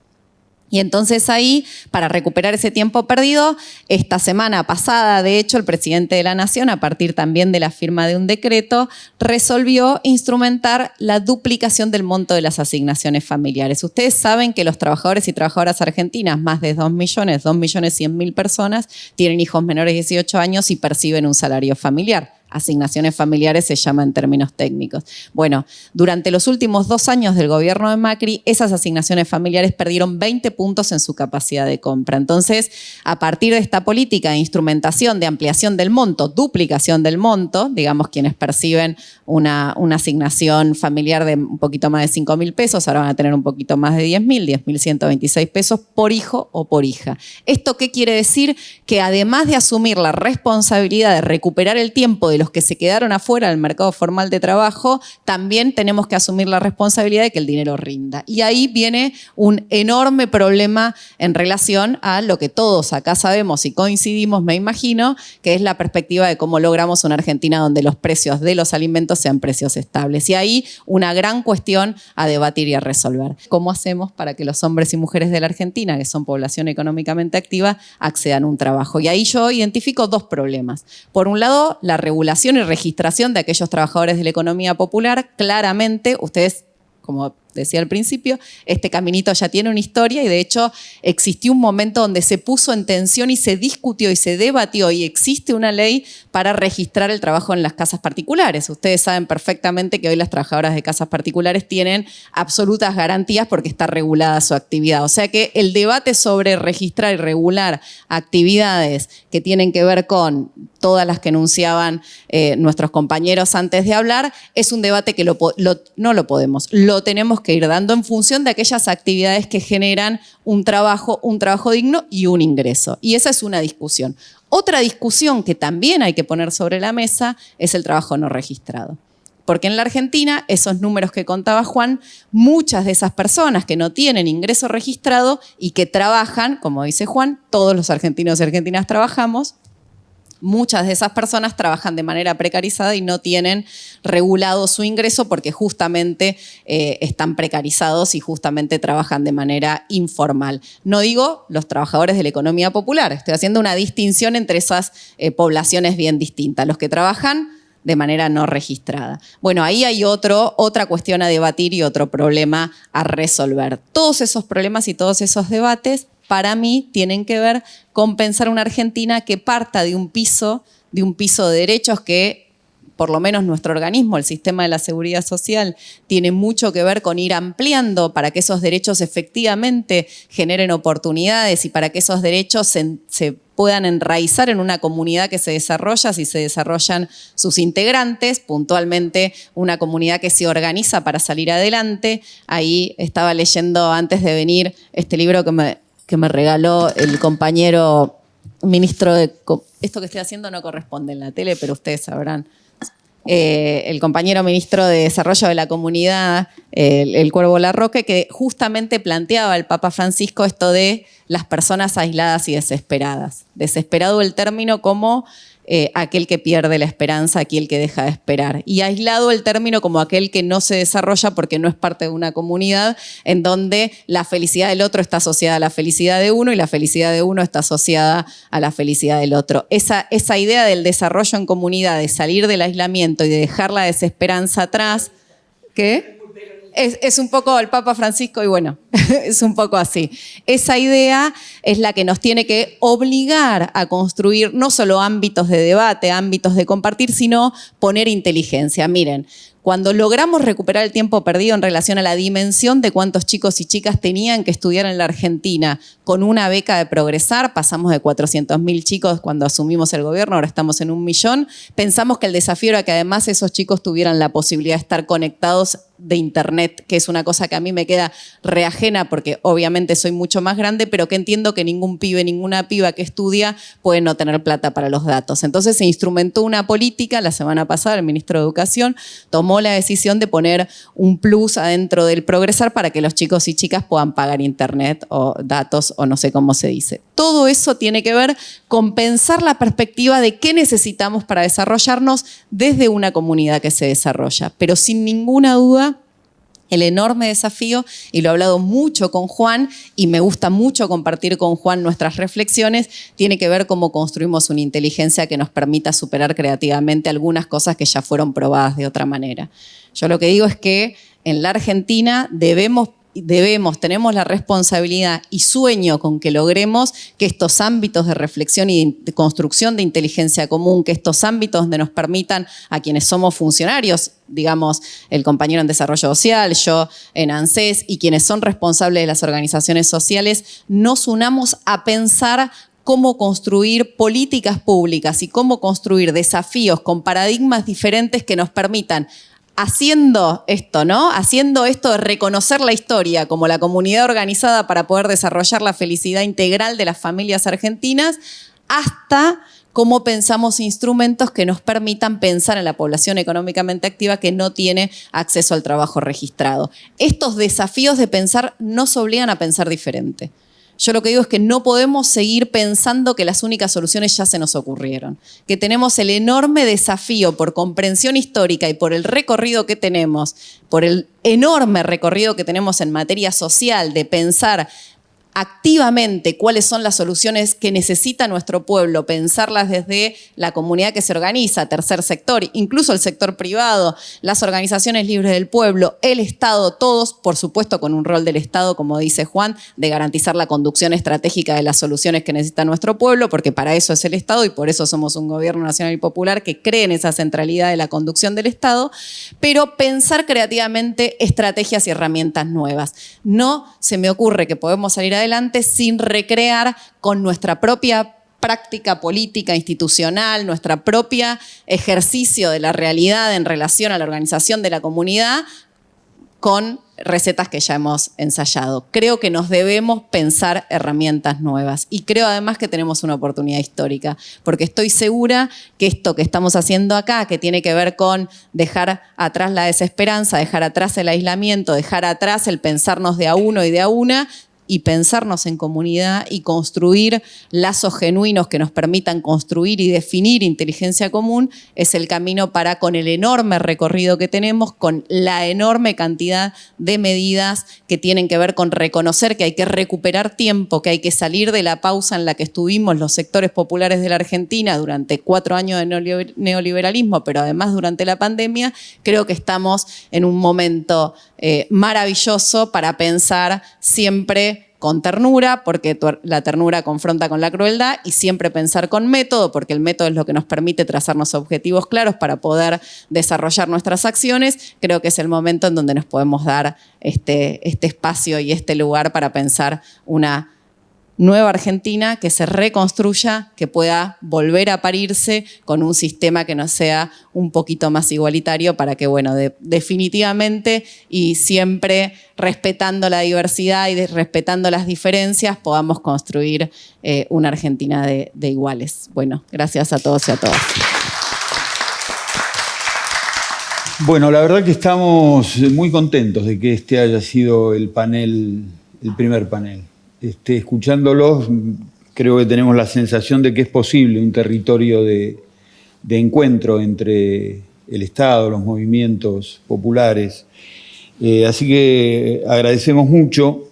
Y entonces ahí, para recuperar ese tiempo perdido, esta semana pasada, de hecho, el presidente de la Nación, a partir también de la firma de un decreto, resolvió instrumentar la duplicación del monto de las asignaciones familiares. Ustedes saben que los trabajadores y trabajadoras argentinas, más de 2.100.000 personas, tienen hijos menores de 18 años y perciben un salario familiar. Asignaciones familiares se llama en términos técnicos. Bueno, durante los últimos 2 años del gobierno de Macri, esas asignaciones familiares perdieron 20 puntos en su capacidad de compra. Entonces, a partir de esta política de instrumentación, de ampliación del monto, duplicación del monto, digamos, quienes perciben una asignación familiar de un poquito más de 5.000 pesos, ahora van a tener un poquito más de 10.126 pesos por hijo o por hija. ¿Esto qué quiere decir? Que además de asumir la responsabilidad de recuperar el tiempo de los que se quedaron afuera del mercado formal de trabajo, también tenemos que asumir la responsabilidad de que el dinero rinda. Y ahí viene un enorme problema en relación a lo que todos acá sabemos y coincidimos, me imagino, que es la perspectiva de cómo logramos una Argentina donde los precios de los alimentos sean precios estables. Y ahí una gran cuestión a debatir y a resolver. ¿Cómo hacemos para que los hombres y mujeres de la Argentina, que son población económicamente activa, accedan a un trabajo? Y ahí yo identifico 2 problemas. Por un lado, la regulación y registración de aquellos trabajadores de la economía popular. Claramente, ustedes, como decía al principio, este caminito ya tiene una historia y de hecho existió un momento donde se puso en tensión y se discutió y se debatió y existe una ley para registrar el trabajo en las casas particulares. Ustedes saben perfectamente que hoy las trabajadoras de casas particulares tienen absolutas garantías porque está regulada su actividad. O sea que el debate sobre registrar y regular actividades que tienen que ver con todas las que enunciaban nuestros compañeros antes de hablar, es un debate que no lo podemos, lo tenemos que ir dando en función de aquellas actividades que generan un trabajo digno y un ingreso. Y esa es una discusión. Otra discusión que también hay que poner sobre la mesa es el trabajo no registrado. Porque en la Argentina, esos números que contaba Juan, muchas de esas personas que no tienen ingreso registrado y que trabajan, como dice Juan, todos los argentinos y argentinas trabajamos, muchas de esas personas trabajan de manera precarizada y no tienen regulado su ingreso porque justamente están precarizados y justamente trabajan de manera informal. No digo los trabajadores de la economía popular, estoy haciendo una distinción entre esas poblaciones bien distintas. Los que trabajan de manera no registrada. Bueno, ahí hay otra cuestión a debatir y otro problema a resolver. Todos esos problemas y todos esos debates para mí tienen que ver con pensar una Argentina que parta de un piso de derechos que por lo menos nuestro organismo, el sistema de la seguridad social, tiene mucho que ver con ir ampliando para que esos derechos efectivamente generen oportunidades y para que esos derechos se puedan enraizar en una comunidad que se desarrolla si se desarrollan sus integrantes, puntualmente una comunidad que se organiza para salir adelante. Ahí estaba leyendo antes de venir este libro que me regaló el compañero ministro de... Esto que estoy haciendo no corresponde en la tele, pero ustedes sabrán. El compañero ministro de Desarrollo de la Comunidad, el Cuervo Larroque, que justamente planteaba al Papa Francisco esto de las personas aisladas y desesperadas. Desesperado el término como aquel que pierde la esperanza, aquel que deja de esperar. Y aislado el término como aquel que no se desarrolla porque no es parte de una comunidad en donde la felicidad del otro está asociada a la felicidad de uno y la felicidad de uno está asociada a la felicidad del otro. Esa idea del desarrollo en comunidad, de salir del aislamiento y de dejar la desesperanza atrás, ¿qué? Es un poco el Papa Francisco y bueno, es un poco así. Esa idea es la que nos tiene que obligar a construir no solo ámbitos de debate, ámbitos de compartir, sino poner inteligencia. Miren, cuando logramos recuperar el tiempo perdido en relación a la dimensión de cuántos chicos y chicas tenían que estudiar en la Argentina con una beca de Progresar, pasamos de 400.000 chicos cuando asumimos el gobierno, ahora estamos en 1 millón, pensamos que el desafío era que además esos chicos tuvieran la posibilidad de estar conectados de internet, que es una cosa que a mí me queda reajena porque obviamente soy mucho más grande, pero que entiendo que ningún pibe, ninguna piba que estudia puede no tener plata para los datos. Entonces se instrumentó una política, la semana pasada el ministro de Educación tomó la decisión de poner un plus adentro del Progresar para que los chicos y chicas puedan pagar internet o datos o no sé cómo se dice. Todo eso tiene que ver con pensar la perspectiva de qué necesitamos para desarrollarnos desde una comunidad que se desarrolla, pero sin ninguna duda el enorme desafío, y lo he hablado mucho con Juan y me gusta mucho compartir con Juan nuestras reflexiones, tiene que ver cómo construimos una inteligencia que nos permita superar creativamente algunas cosas que ya fueron probadas de otra manera. Yo lo que digo es que en la Argentina tenemos la responsabilidad y sueño con que logremos que estos ámbitos de reflexión y de construcción de inteligencia común, que estos ámbitos donde nos permitan a quienes somos funcionarios, digamos, el compañero en desarrollo social, yo en ANSES y quienes son responsables de las organizaciones sociales, nos unamos a pensar cómo construir políticas públicas y cómo construir desafíos con paradigmas diferentes que nos permitan haciendo esto, ¿no? Haciendo esto de reconocer la historia como la comunidad organizada para poder desarrollar la felicidad integral de las familias argentinas, hasta cómo pensamos instrumentos que nos permitan pensar en la población económicamente activa que no tiene acceso al trabajo registrado. Estos desafíos de pensar nos obligan a pensar diferente. Yo lo que digo es que no podemos seguir pensando que las únicas soluciones ya se nos ocurrieron, que tenemos el enorme desafío por comprensión histórica y por el recorrido que tenemos, por el enorme recorrido que tenemos en materia social de pensar activamente cuáles son las soluciones que necesita nuestro pueblo, pensarlas desde la comunidad que se organiza, tercer sector, incluso el sector privado, las organizaciones libres del pueblo, el Estado, todos, por supuesto con un rol del Estado, como dice Juan, de garantizar la conducción estratégica de las soluciones que necesita nuestro pueblo, porque para eso es el Estado y por eso somos un gobierno nacional y popular que cree en esa centralidad de la conducción del Estado, pero pensar creativamente estrategias y herramientas nuevas. No se me ocurre que podemos salir adelante sin recrear con nuestra propia práctica política institucional, nuestra propia ejercicio de la realidad en relación a la organización de la comunidad con recetas que ya hemos ensayado. Creo que nos debemos pensar herramientas nuevas y creo además que tenemos una oportunidad histórica, porque estoy segura que esto que estamos haciendo acá, que tiene que ver con dejar atrás la desesperanza, dejar atrás el aislamiento, dejar atrás el pensarnos de a uno y de a una, y pensarnos en comunidad y construir lazos genuinos que nos permitan construir y definir inteligencia común, es el camino para, con el enorme recorrido que tenemos, con la enorme cantidad de medidas que tienen que ver con reconocer que hay que recuperar tiempo, que hay que salir de la pausa en la que estuvimos los sectores populares de la Argentina durante 4 años de neoliberalismo, pero además durante la pandemia. Creo que estamos en un momento maravilloso para pensar siempre con ternura, porque la ternura confronta con la crueldad, y siempre pensar con método, porque el método es lo que nos permite trazarnos objetivos claros para poder desarrollar nuestras acciones. Creo que es el momento en donde nos podemos dar este espacio y este lugar para pensar una nueva Argentina que se reconstruya, que pueda volver a parirse con un sistema que nos sea un poquito más igualitario para que, bueno, definitivamente y siempre respetando la diversidad y respetando las diferencias, podamos construir una Argentina de iguales. Bueno, gracias a todos y a todas. Bueno, la verdad que estamos muy contentos de que este haya sido el primer panel. Escuchándolos, creo que tenemos la sensación de que es posible un territorio de encuentro entre el Estado, los movimientos populares. Así que agradecemos mucho.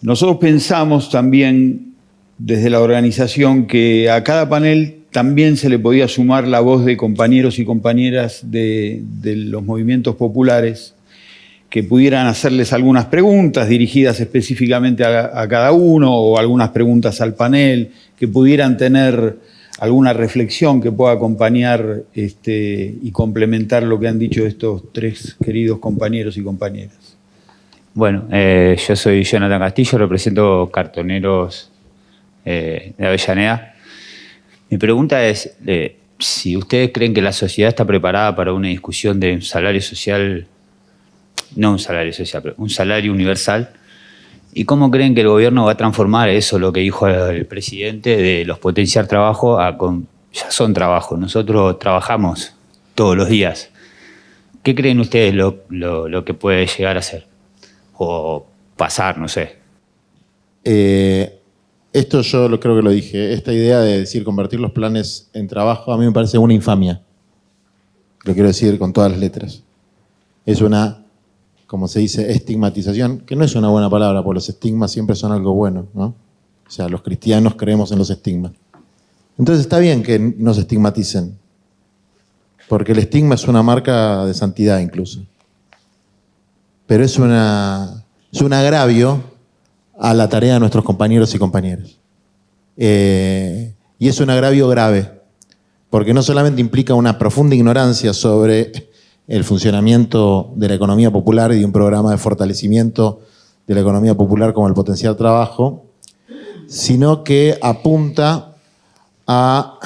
Nosotros pensamos también desde la organización que a cada panel también se le podía sumar la voz de compañeros y compañeras de los movimientos populares, que pudieran hacerles algunas preguntas dirigidas específicamente a cada uno, o algunas preguntas al panel, que pudieran tener alguna reflexión que pueda acompañar y complementar lo que han dicho estos tres queridos compañeros y compañeras. Bueno, yo soy Jonathan Castillo, represento cartoneros de Avellaneda. Mi pregunta es si ustedes creen que la sociedad está preparada para una discusión de un salario social, no un salario social, pero un salario universal. ¿Y cómo creen que el gobierno va a transformar eso, lo que dijo el presidente, de los potenciar trabajo ya son trabajo? Nosotros trabajamos todos los días. ¿Qué creen ustedes lo que puede llegar a ser? O pasar, no sé. Esto yo creo que lo dije. Esta idea de decir convertir los planes en trabajo a mí me parece una infamia. Lo quiero decir con todas las letras. Es una, como se dice, estigmatización, que no es una buena palabra, porque los estigmas siempre son algo bueno, ¿no? O sea, los cristianos creemos en los estigmas. Entonces está bien que nos estigmaticen, porque el estigma es una marca de santidad incluso. Pero es un agravio a la tarea de nuestros compañeros y compañeras. Y es un agravio grave, porque no solamente implica una profunda ignorancia sobre el funcionamiento de la economía popular y de un programa de fortalecimiento de la economía popular como el potenciar trabajo, sino que apunta a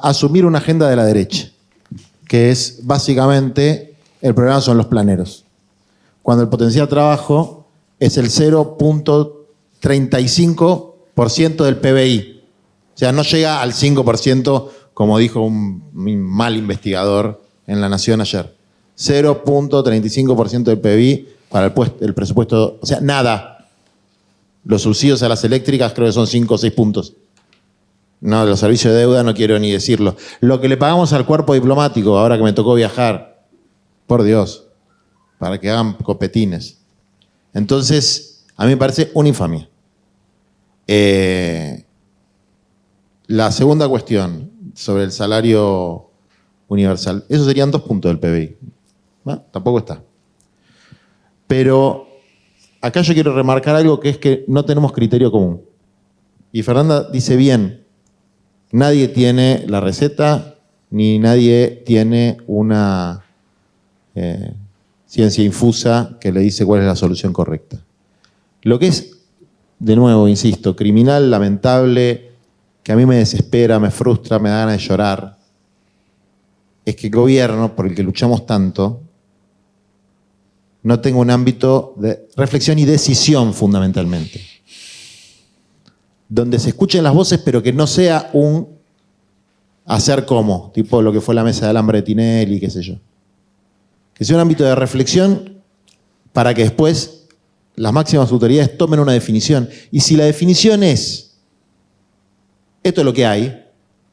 asumir una agenda de la derecha, que es básicamente el problema son los planeros. Cuando el potenciar trabajo es el 0.35% del PBI. O sea, no llega al 5%, como dijo un mal investigador en La Nación ayer. 0.35% del PBI para el presupuesto, o sea, nada. Los subsidios a las eléctricas creo que son 5 o 6 puntos. No, los servicios de deuda no quiero ni decirlo. Lo que le pagamos al cuerpo diplomático, ahora que me tocó viajar, por Dios, para que hagan copetines. Entonces, a mí me parece una infamia. La segunda cuestión, sobre el salario universal. Esos serían 2 puntos del PBI. ¿No? Tampoco está. Pero acá yo quiero remarcar algo, que es que no tenemos criterio común. Y Fernanda dice bien, nadie tiene la receta, ni nadie tiene una ciencia infusa que le dice cuál es la solución correcta. Lo que es, de nuevo, insisto, criminal, lamentable, que a mí me desespera, me frustra, me da ganas de llorar, es que el gobierno, por el que luchamos tanto, no tenga un ámbito de reflexión y decisión fundamentalmente. Donde se escuchen las voces, pero que no sea un hacer como, tipo lo que fue la mesa de alambre de Tinelli, qué sé yo. Que sea un ámbito de reflexión para que después las máximas autoridades tomen una definición. Y si la definición es, esto es lo que hay,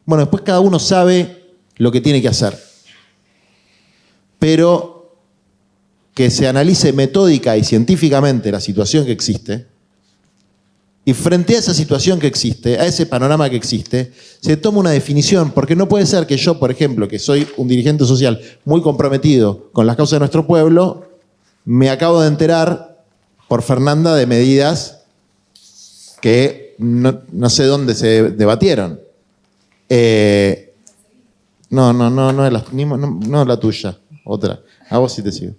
bueno, después cada uno sabe lo que tiene que hacer. Pero que se analice metódica y científicamente la situación que existe, y frente a esa situación que existe, a ese panorama que existe, se toma una definición, porque no puede ser que yo, por ejemplo, que soy un dirigente social muy comprometido con las causas de nuestro pueblo, me acabo de enterar por Fernanda de medidas que no sé dónde se debatieron. No la tuya, otra. A vos sí te sigo.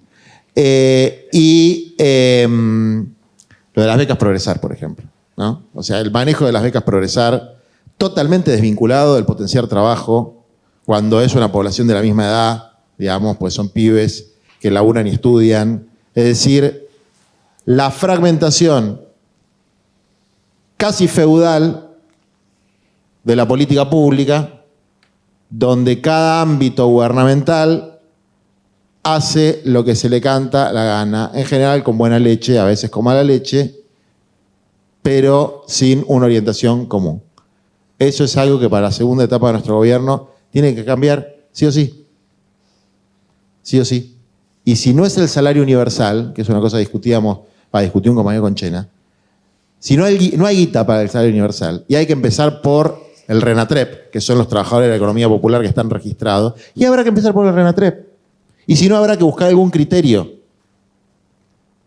Lo de las becas Progresar, por ejemplo, ¿no? O sea, el manejo de las becas Progresar totalmente desvinculado del potenciar trabajo cuando es una población de la misma edad, digamos, pues son pibes que laburan y estudian. Es decir, la fragmentación casi feudal de la política pública, donde cada ámbito gubernamental hace lo que se le canta la gana, en general con buena leche, a veces con mala leche, pero sin una orientación común. Eso es algo que para la segunda etapa de nuestro gobierno tiene que cambiar sí o sí. Sí o sí. Y si no es el salario universal, que es una cosa que discutí un compañero con Chena, si no hay guita para el salario universal, y hay que empezar por el RENATREP, que son los trabajadores de la economía popular que están registrados, y habrá que empezar por el RENATREP. Y si no, habrá que buscar algún criterio.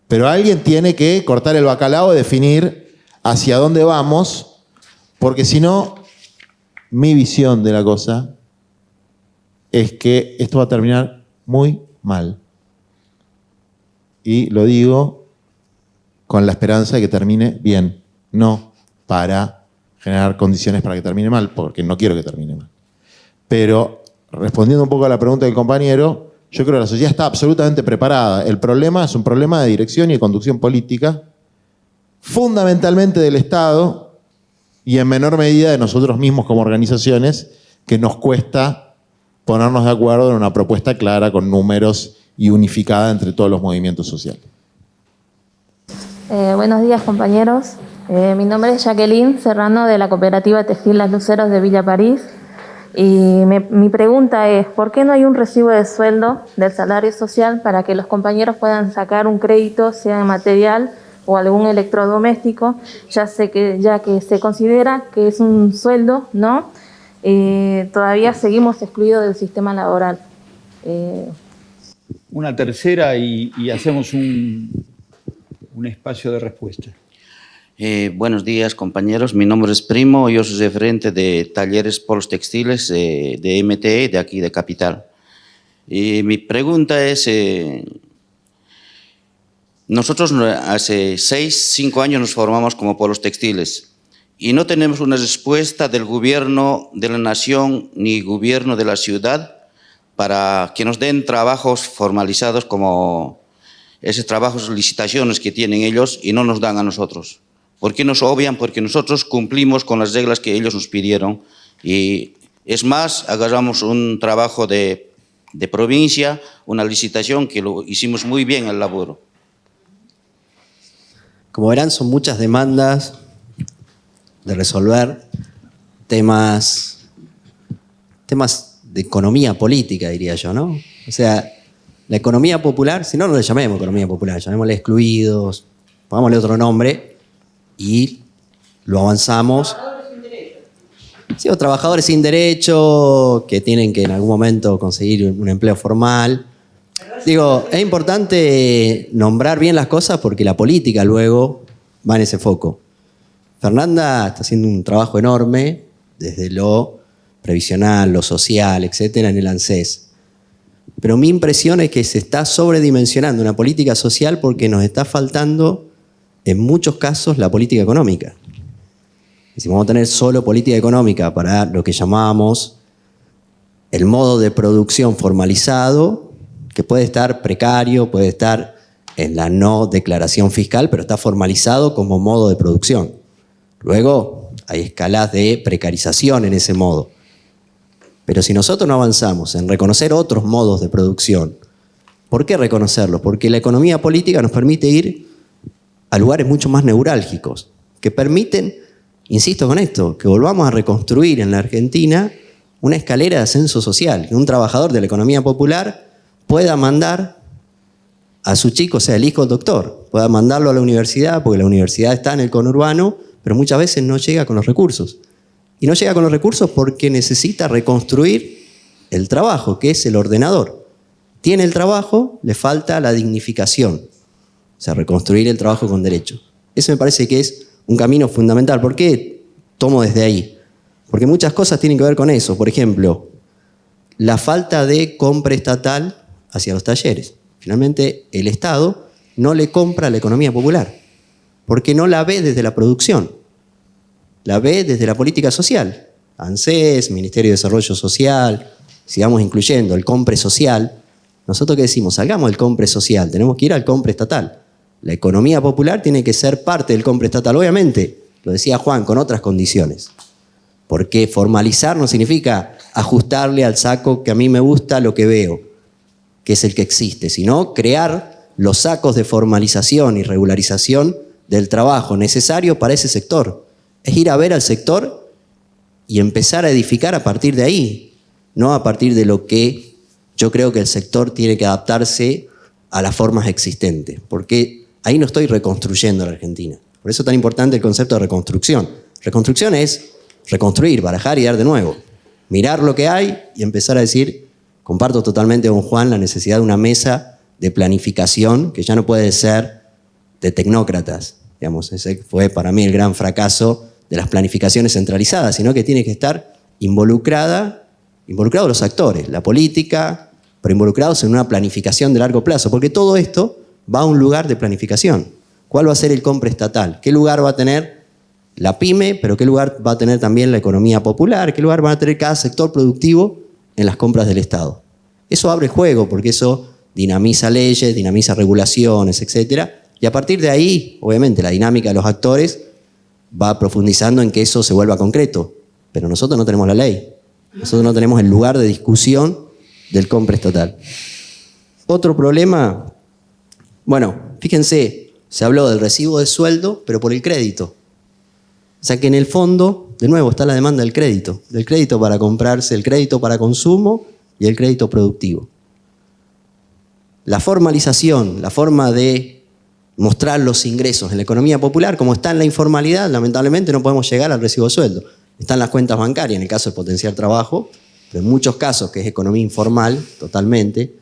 Pero alguien tiene que cortar el bacalao y definir hacia dónde vamos, porque si no, mi visión de la cosa es que esto va a terminar muy mal. Y lo digo con la esperanza de que termine bien, no para generar condiciones para que termine mal, porque no quiero que termine mal. Pero, respondiendo un poco a la pregunta del compañero, yo creo que la sociedad está absolutamente preparada. El problema es un problema de dirección y de conducción política, fundamentalmente del Estado y en menor medida de nosotros mismos como organizaciones, que nos cuesta ponernos de acuerdo en una propuesta clara, con números y unificada entre todos los movimientos sociales. Buenos días, compañeros. Mi nombre es Jacqueline Serrano, de la cooperativa Textil Las Luceros de Villa París. Y mi pregunta es, ¿por qué no hay un recibo de sueldo del salario social para que los compañeros puedan sacar un crédito, sea en material o algún electrodoméstico, ya que se considera que es un sueldo, ¿no? Todavía seguimos excluidos del sistema laboral. Una tercera y hacemos un espacio de respuesta. Buenos días, compañeros. Mi nombre es Primo, yo soy referente de Talleres Polos Textiles de MTE, de aquí de Capital. Mi pregunta es, nosotros hace 5 años nos formamos como Polos Textiles y no tenemos una respuesta del gobierno de la nación ni gobierno de la ciudad para que nos den trabajos formalizados como esos trabajos, licitaciones que tienen ellos y no nos dan a nosotros. ¿Por qué nos obvian? Porque nosotros cumplimos con las reglas que ellos nos pidieron y es más, agarramos un trabajo de provincia, una licitación que lo hicimos muy bien el laburo. Como verán, son muchas demandas de resolver, temas de economía política, diría yo, ¿no? O sea, la economía popular, si no le llamemos economía popular, llamémosle excluidos, pongámosle otro nombre y lo avanzamos. Sí, o trabajadores sin derecho que tienen que en algún momento conseguir un empleo formal. Digo, es importante nombrar bien las cosas porque la política luego va en ese foco. Fernanda está haciendo un trabajo enorme desde lo previsional, lo social, etcétera, en el ANSES. Pero mi impresión es que se está sobredimensionando una política social porque nos está faltando, en muchos casos, la política económica. Si vamos a tener solo política económica para lo que llamábamos el modo de producción formalizado, que puede estar precario, puede estar en la no declaración fiscal, pero está formalizado como modo de producción. Luego hay escalas de precarización en ese modo. Pero si nosotros no avanzamos en reconocer otros modos de producción, ¿por qué reconocerlos? Porque la economía política nos permite ir a lugares mucho más neurálgicos, que permiten, insisto con esto, que volvamos a reconstruir en la Argentina una escalera de ascenso social, que un trabajador de la economía popular pueda mandar a su chico, sea el hijo del doctor, pueda mandarlo a la universidad, porque la universidad está en el conurbano, pero muchas veces no llega con los recursos. Y no llega con los recursos porque necesita reconstruir el trabajo, que es el ordenador. Tiene el trabajo, le falta la dignificación. O sea, reconstruir el trabajo con derecho. Eso me parece que es un camino fundamental. ¿Por qué tomo desde ahí? Porque muchas cosas tienen que ver con eso. Por ejemplo, la falta de compra estatal hacia los talleres. Finalmente, el Estado no le compra a la economía popular, porque no la ve desde la producción, la ve desde la política social. ANSES, Ministerio de Desarrollo Social, sigamos incluyendo el compre social. Nosotros ¿qué decimos? Salgamos del compre social, tenemos que ir al compre estatal. La economía popular tiene que ser parte del compre estatal, obviamente, lo decía Juan, con otras condiciones. Porque formalizar no significa ajustarle al saco que a mí me gusta lo que veo, que es el que existe, sino crear los sacos de formalización y regularización del trabajo necesario para ese sector. Es ir a ver al sector y empezar a edificar a partir de ahí, no a partir de lo que yo creo que el sector tiene que adaptarse a las formas existentes, porque ahí no estoy reconstruyendo la Argentina. Por eso es tan importante el concepto de reconstrucción. Reconstrucción es reconstruir, barajar y dar de nuevo. Mirar lo que hay y empezar a decir, comparto totalmente con Juan la necesidad de una mesa de planificación que ya no puede ser de tecnócratas. Digamos, ese fue para mí el gran fracaso de las planificaciones centralizadas, sino que tiene que estar involucrados los actores, la política, pero involucrados en una planificación de largo plazo, porque todo esto va a un lugar de planificación. ¿Cuál va a ser el compre estatal? ¿Qué lugar va a tener la pyme, pero qué lugar va a tener también la economía popular? ¿Qué lugar va a tener cada sector productivo en las compras del Estado? Eso abre juego, porque eso dinamiza leyes, dinamiza regulaciones, etc. Y a partir de ahí, obviamente, la dinámica de los actores va profundizando en que eso se vuelva concreto. Pero nosotros no tenemos la ley. Nosotros no tenemos el lugar de discusión del compre estatal. Otro problema, bueno, fíjense, se habló del recibo de sueldo, pero por el crédito. O sea que en el fondo, de nuevo, está la demanda del crédito para comprarse, el crédito para consumo y el crédito productivo. La formalización, la forma de mostrar los ingresos en la economía popular, como está en la informalidad, lamentablemente no podemos llegar al recibo de sueldo. Están las cuentas bancarias en el caso de potenciar trabajo, pero en muchos casos, que es economía informal, totalmente,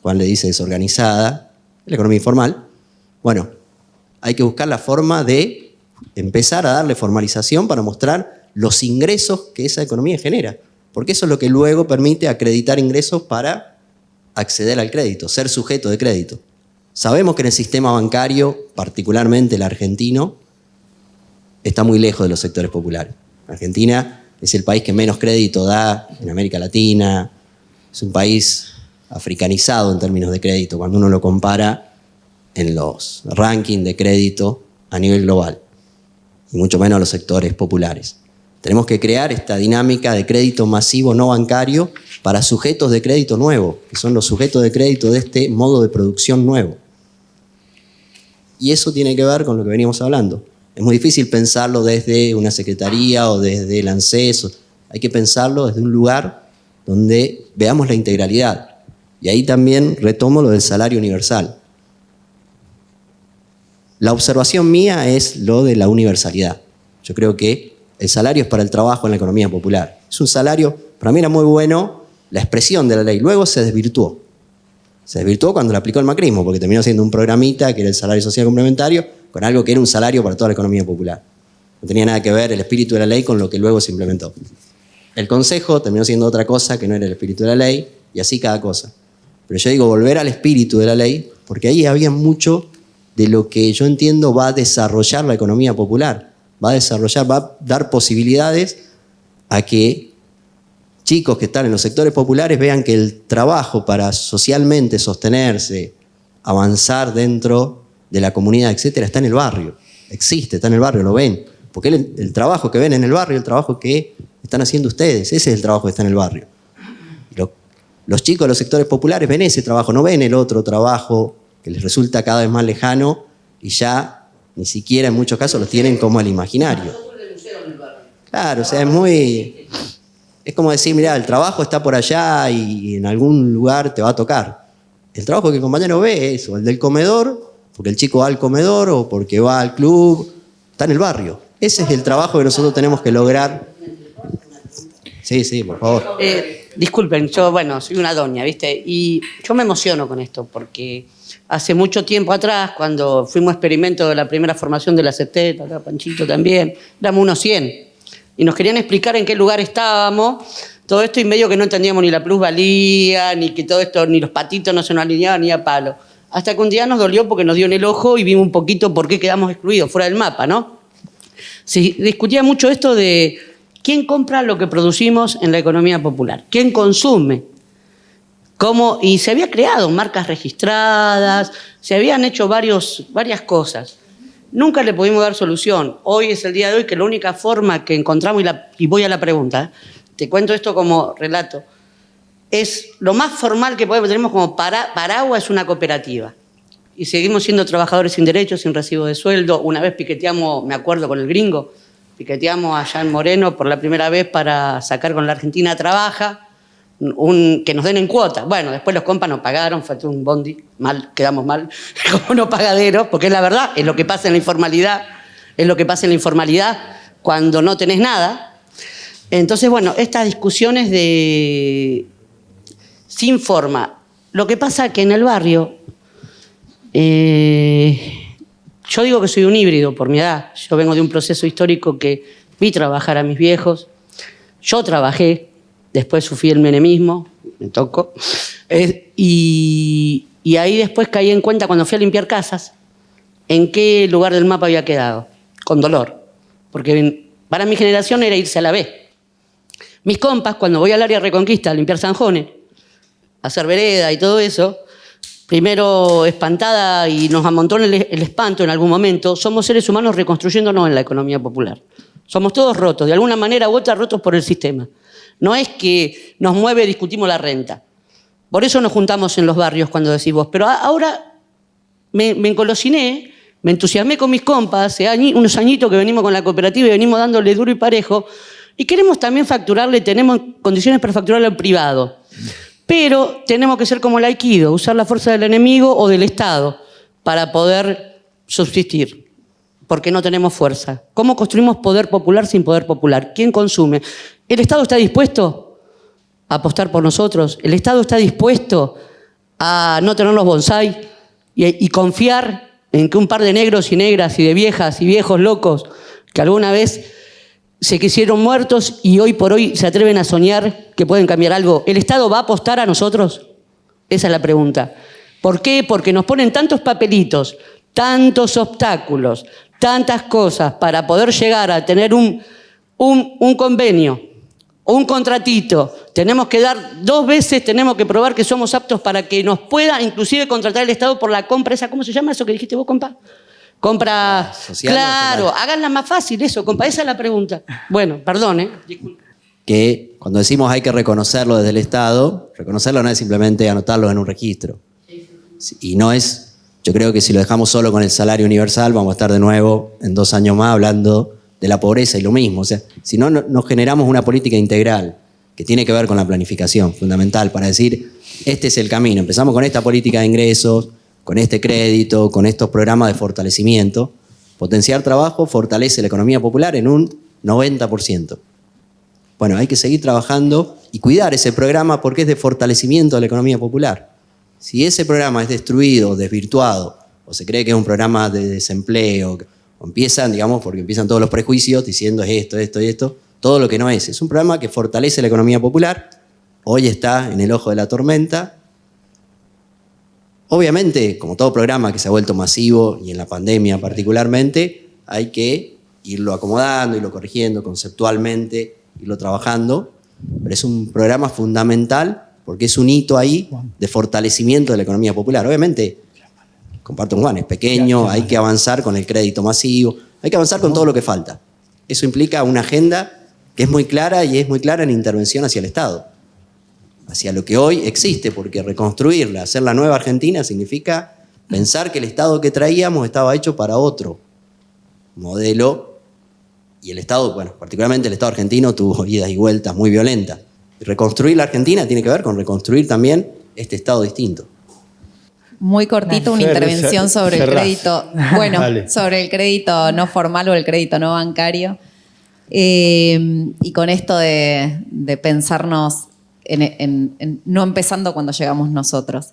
Juan le dice desorganizada, la economía informal, bueno, hay que buscar la forma de empezar a darle formalización para mostrar los ingresos que esa economía genera, porque eso es lo que luego permite acreditar ingresos para acceder al crédito, ser sujeto de crédito. Sabemos que en el sistema bancario, particularmente el argentino, está muy lejos de los sectores populares. Argentina es el país que menos crédito da en América Latina, es un país africanizado en términos de crédito, cuando uno lo compara en los rankings de crédito a nivel global, y mucho menos a los sectores populares. Tenemos que crear esta dinámica de crédito masivo no bancario para sujetos de crédito nuevo, que son los sujetos de crédito de este modo de producción nuevo. Y eso tiene que ver con lo que veníamos hablando. Es muy difícil pensarlo desde una secretaría o desde el ANSES. Hay que pensarlo desde un lugar donde veamos la integralidad. Y ahí también retomo lo del salario universal. La observación mía es lo de la universalidad. Yo creo que el salario es para el trabajo en la economía popular. Es un salario, para mí era muy bueno la expresión de la ley. Luego se desvirtuó. Se desvirtuó cuando la aplicó el macrismo, porque terminó siendo un programita que era el salario social complementario, con algo que era un salario para toda la economía popular. No tenía nada que ver el espíritu de la ley con lo que luego se implementó. El consejo terminó siendo otra cosa que no era el espíritu de la ley, y así cada cosa. Pero yo digo volver al espíritu de la ley, porque ahí había mucho de lo que yo entiendo va a desarrollar la economía popular. Va a dar posibilidades a que chicos que están en los sectores populares vean que el trabajo para socialmente sostenerse, avanzar dentro de la comunidad, etcétera, está en el barrio. Existe, está en el barrio, lo ven. Porque el trabajo que ven en el barrio, el trabajo que están haciendo ustedes, ese es el trabajo que está en el barrio. Los chicos de los sectores populares ven ese trabajo, no ven el otro trabajo que les resulta cada vez más lejano y ya ni siquiera en muchos casos los tienen como el imaginario. Claro, o sea, es como decir, mirá, el trabajo está por allá y en algún lugar te va a tocar. El trabajo que el compañero ve es o el del comedor, porque el chico va al comedor o porque va al club, está en el barrio. Ese es el trabajo que nosotros tenemos que lograr. Sí, por favor. Disculpen, yo, bueno, soy una doña, ¿viste? Y yo me emociono con esto, porque hace mucho tiempo atrás, cuando fuimos experimento de la primera formación de la CETET, acá Panchito también, éramos unos 100, y nos querían explicar en qué lugar estábamos, todo esto, y medio que no entendíamos ni la plusvalía, ni que todo esto, ni los patitos no se nos alineaban ni a palo. Hasta que un día nos dolió porque nos dio en el ojo y vimos un poquito por qué quedamos excluidos, fuera del mapa, ¿no? Se discutía mucho esto de quién compra lo que producimos en la economía popular, quién consume, cómo, y se había creado marcas registradas, se habían hecho varias cosas. Nunca le pudimos dar solución. Hoy es el día de hoy que la única forma que encontramos, y voy a la pregunta, te cuento esto como relato, es lo más formal que tenemos como paraguas, es una cooperativa. Y seguimos siendo trabajadores sin derechos, sin recibo de sueldo. Una vez piqueteamos, me acuerdo con el gringo, piqueteamos allá en Moreno por la primera vez para sacar con la Argentina Trabaja, que nos den en cuota. Bueno, después los compas nos pagaron, fue un bondi, mal, quedamos mal, como no pagaderos, porque es la verdad, es lo que pasa en la informalidad, cuando no tenés nada. Entonces, bueno, estas discusiones sin forma. Lo que pasa es que en el barrio, yo digo que soy un híbrido por mi edad. Yo vengo de un proceso histórico que vi trabajar a mis viejos. Yo trabajé, después sufrí el menemismo, me tocó. Y ahí después caí en cuenta, cuando fui a limpiar casas, en qué lugar del mapa había quedado, con dolor. Porque para mi generación era irse a la B. Mis compas, cuando voy al área Reconquista a limpiar zanjones, a hacer vereda y todo eso, primero espantada y nos amontó el espanto en algún momento, somos seres humanos reconstruyéndonos en la economía popular. Somos todos rotos, de alguna manera u otra rotos por el sistema. No es que nos mueve, discutimos la renta. Por eso nos juntamos en los barrios cuando decís vos. Pero ahora me engolosiné, me entusiasmé con mis compas, hace unos añitos que venimos con la cooperativa y venimos dándole duro y parejo, y queremos también facturarle, tenemos condiciones para facturarle al privado. Pero tenemos que ser como el aikido, usar la fuerza del enemigo o del Estado para poder subsistir, porque no tenemos fuerza. ¿Cómo construimos poder popular sin poder popular? ¿Quién consume? ¿El Estado está dispuesto a apostar por nosotros? ¿El Estado está dispuesto a no tener los bonsai y confiar en que un par de negros y negras y de viejas y viejos locos que alguna vez se quisieron muertos y hoy por hoy se atreven a soñar que pueden cambiar algo? ¿El Estado va a apostar a nosotros? Esa es la pregunta. ¿Por qué? Porque nos ponen tantos papelitos, tantos obstáculos, tantas cosas para poder llegar a tener un convenio o un contratito. Tenemos que dar 2 veces, tenemos que probar que somos aptos para que nos pueda inclusive contratar el Estado por la compra esa. ¿Cómo se llama eso que dijiste vos, compa? Compra social. Claro, háganla más fácil eso, compa, esa es la pregunta. Bueno, perdón, disculpe. Que cuando decimos hay que reconocerlo desde el Estado, reconocerlo no es simplemente anotarlo en un registro. Y no es, yo creo que si lo dejamos solo con el salario universal, vamos a estar de nuevo en 2 años más hablando de la pobreza y lo mismo. O sea, si no nos generamos una política integral que tiene que ver con la planificación, fundamental, para decir, este es el camino. Empezamos con esta política de ingresos, con este crédito, con estos programas de fortalecimiento. Potenciar trabajo fortalece la economía popular en un 90%. Bueno, hay que seguir trabajando y cuidar ese programa porque es de fortalecimiento de la economía popular. Si ese programa es destruido, desvirtuado, o se cree que es un programa de desempleo, o empiezan, digamos, porque empiezan todos los prejuicios diciendo es esto, esto y esto, todo lo que no es. Es un programa que fortalece la economía popular, hoy está en el ojo de la tormenta. Obviamente, como todo programa que se ha vuelto masivo, y en la pandemia particularmente, hay que irlo acomodando, irlo corrigiendo conceptualmente, irlo trabajando, pero es un programa fundamental porque es un hito ahí de fortalecimiento de la economía popular. Obviamente, comparto con Juan, es pequeño, hay que avanzar con el crédito masivo, hay que avanzar con todo lo que falta. Eso implica una agenda que es muy clara y es muy clara en intervención hacia el Estado, hacia lo que hoy existe, porque reconstruirla, hacer la nueva Argentina significa pensar que el Estado que traíamos estaba hecho para otro modelo. Y el Estado, bueno, particularmente el Estado argentino tuvo idas y vueltas muy violentas. Y reconstruir la Argentina tiene que ver con reconstruir también este Estado distinto. Muy cortito, una intervención sobre el crédito. Bueno, sobre el crédito no formal o el crédito no bancario. Y con esto de pensarnos no empezando cuando llegamos nosotros.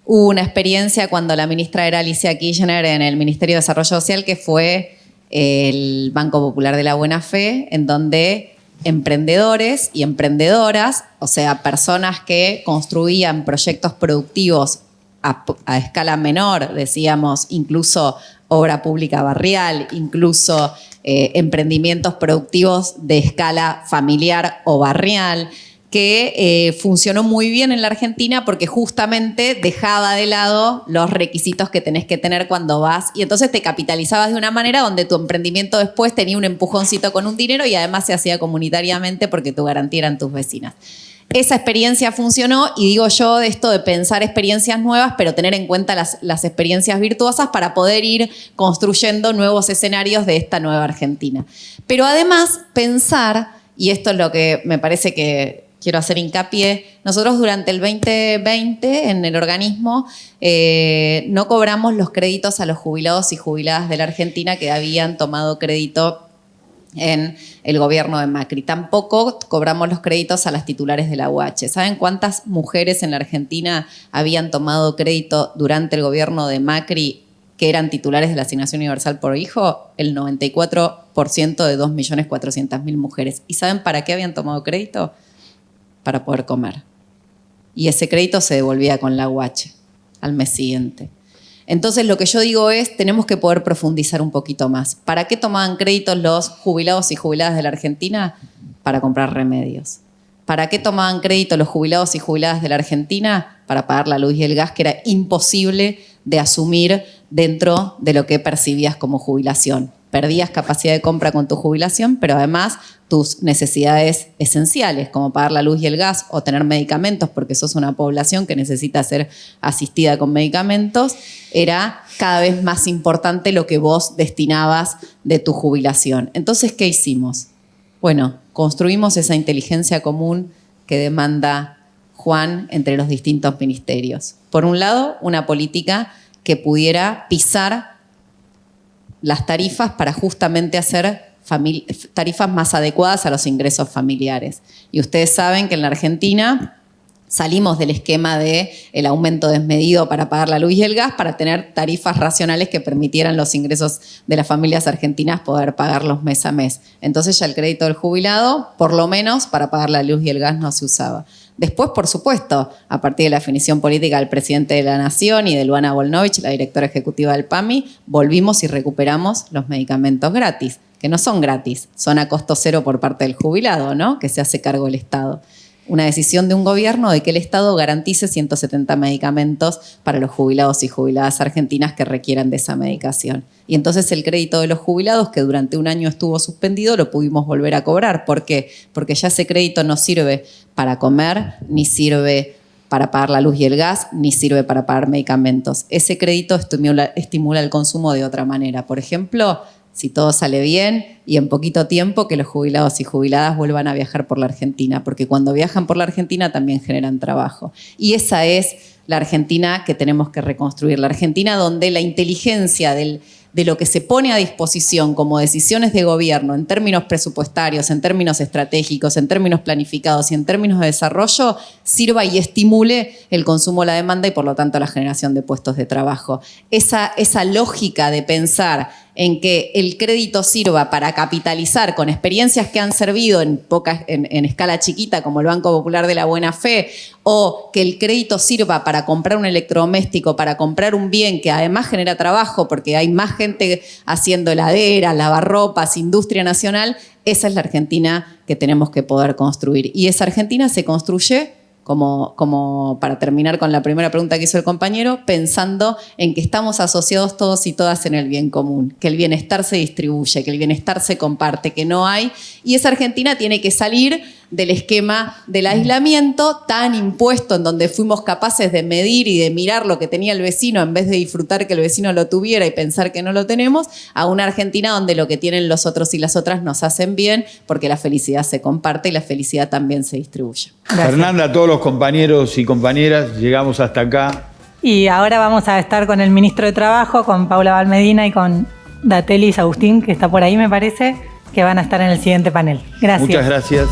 Hubo una experiencia cuando la ministra era Alicia Kirchner en el Ministerio de Desarrollo Social, que fue el Banco Popular de la Buena Fe, en donde emprendedores y emprendedoras, o sea, personas que construían proyectos productivos a escala menor, decíamos, incluso obra pública barrial, incluso emprendimientos productivos de escala familiar o barrial, que funcionó muy bien en la Argentina porque justamente dejaba de lado los requisitos que tenés que tener cuando vas, y entonces te capitalizabas de una manera donde tu emprendimiento después tenía un empujoncito con un dinero y además se hacía comunitariamente porque tu garantía eran tus vecinas. Esa experiencia funcionó, y digo yo de esto de pensar experiencias nuevas, pero tener en cuenta las experiencias virtuosas para poder ir construyendo nuevos escenarios de esta nueva Argentina. Pero además pensar, y esto es lo que me parece que quiero hacer hincapié, nosotros durante el 2020 en el organismo no cobramos los créditos a los jubilados y jubiladas de la Argentina que habían tomado crédito en el gobierno de Macri. Tampoco cobramos los créditos a las titulares de la UH. ¿Saben cuántas mujeres en la Argentina habían tomado crédito durante el gobierno de Macri que eran titulares de la Asignación Universal por Hijo? El 94% de 2.400.000 mujeres. ¿Y saben para qué habían tomado crédito? Para poder comer. Y ese crédito se devolvía con la UH al mes siguiente. Entonces lo que yo digo es, tenemos que poder profundizar un poquito más. ¿Para qué tomaban créditos los jubilados y jubiladas de la Argentina? Para comprar remedios. ¿Para qué tomaban crédito los jubilados y jubiladas de la Argentina? Para pagar la luz y el gas, que era imposible de asumir dentro de lo que percibías como jubilación. Perdías capacidad de compra con tu jubilación, pero además tus necesidades esenciales, como pagar la luz y el gas o tener medicamentos, porque sos una población que necesita ser asistida con medicamentos, era cada vez más importante lo que vos destinabas de tu jubilación. Entonces, ¿qué hicimos? Bueno, construimos esa inteligencia común que demanda Juan entre los distintos ministerios. Por un lado, una política que pudiera pisar las tarifas para justamente hacer tarifas más adecuadas a los ingresos familiares. Y ustedes saben que en la Argentina salimos del esquema del aumento desmedido para pagar la luz y el gas para tener tarifas racionales que permitieran los ingresos de las familias argentinas poder pagarlos mes a mes. Entonces ya el crédito del jubilado, por lo menos para pagar la luz y el gas, no se usaba. Después, por supuesto, a partir de la definición política del presidente de la Nación y de Luana Volnovich, la directora ejecutiva del PAMI, volvimos y recuperamos los medicamentos gratis, que no son gratis, son a costo cero por parte del jubilado, ¿no? Que se hace cargo el Estado. Una decisión de un gobierno de que el Estado garantice 170 medicamentos para los jubilados y jubiladas argentinas que requieran de esa medicación. Y entonces el crédito de los jubilados, que durante un año estuvo suspendido, lo pudimos volver a cobrar. ¿Por qué? Porque ya ese crédito no sirve para comer, ni sirve para pagar la luz y el gas, ni sirve para pagar medicamentos. Ese crédito estimula el consumo de otra manera. Por ejemplo, si todo sale bien y en poquito tiempo, que los jubilados y jubiladas vuelvan a viajar por la Argentina, porque cuando viajan por la Argentina también generan trabajo. Y esa es la Argentina que tenemos que reconstruir, la Argentina donde la inteligencia de lo que se pone a disposición como decisiones de gobierno en términos presupuestarios, en términos estratégicos, en términos planificados y en términos de desarrollo, sirva y estimule el consumo, la demanda y por lo tanto la generación de puestos de trabajo. Esa lógica de pensar en que el crédito sirva para capitalizar con experiencias que han servido en escala chiquita, como el Banco Popular de la Buena Fe, o que el crédito sirva para comprar un electrodoméstico, para comprar un bien que además genera trabajo, porque hay más gente haciendo heladeras, lavarropas, industria nacional, esa es la Argentina que tenemos que poder construir. Y esa Argentina se construye, como para terminar con la primera pregunta que hizo el compañero, pensando en que estamos asociados todos y todas en el bien común, que el bienestar se distribuye, que el bienestar se comparte, que no hay. Y esa Argentina tiene que salir del esquema del aislamiento tan impuesto, en donde fuimos capaces de medir y de mirar lo que tenía el vecino en vez de disfrutar que el vecino lo tuviera y pensar que no lo tenemos, a una Argentina donde lo que tienen los otros y las otras nos hacen bien, porque la felicidad se comparte y la felicidad también se distribuye. Gracias. Fernanda, a todos los compañeros y compañeras, llegamos hasta acá. Y ahora vamos a estar con el ministro de Trabajo, con Paula Valmedina y con Datelis Agustín, que está por ahí me parece, que van a estar en el siguiente panel. Gracias. Muchas gracias.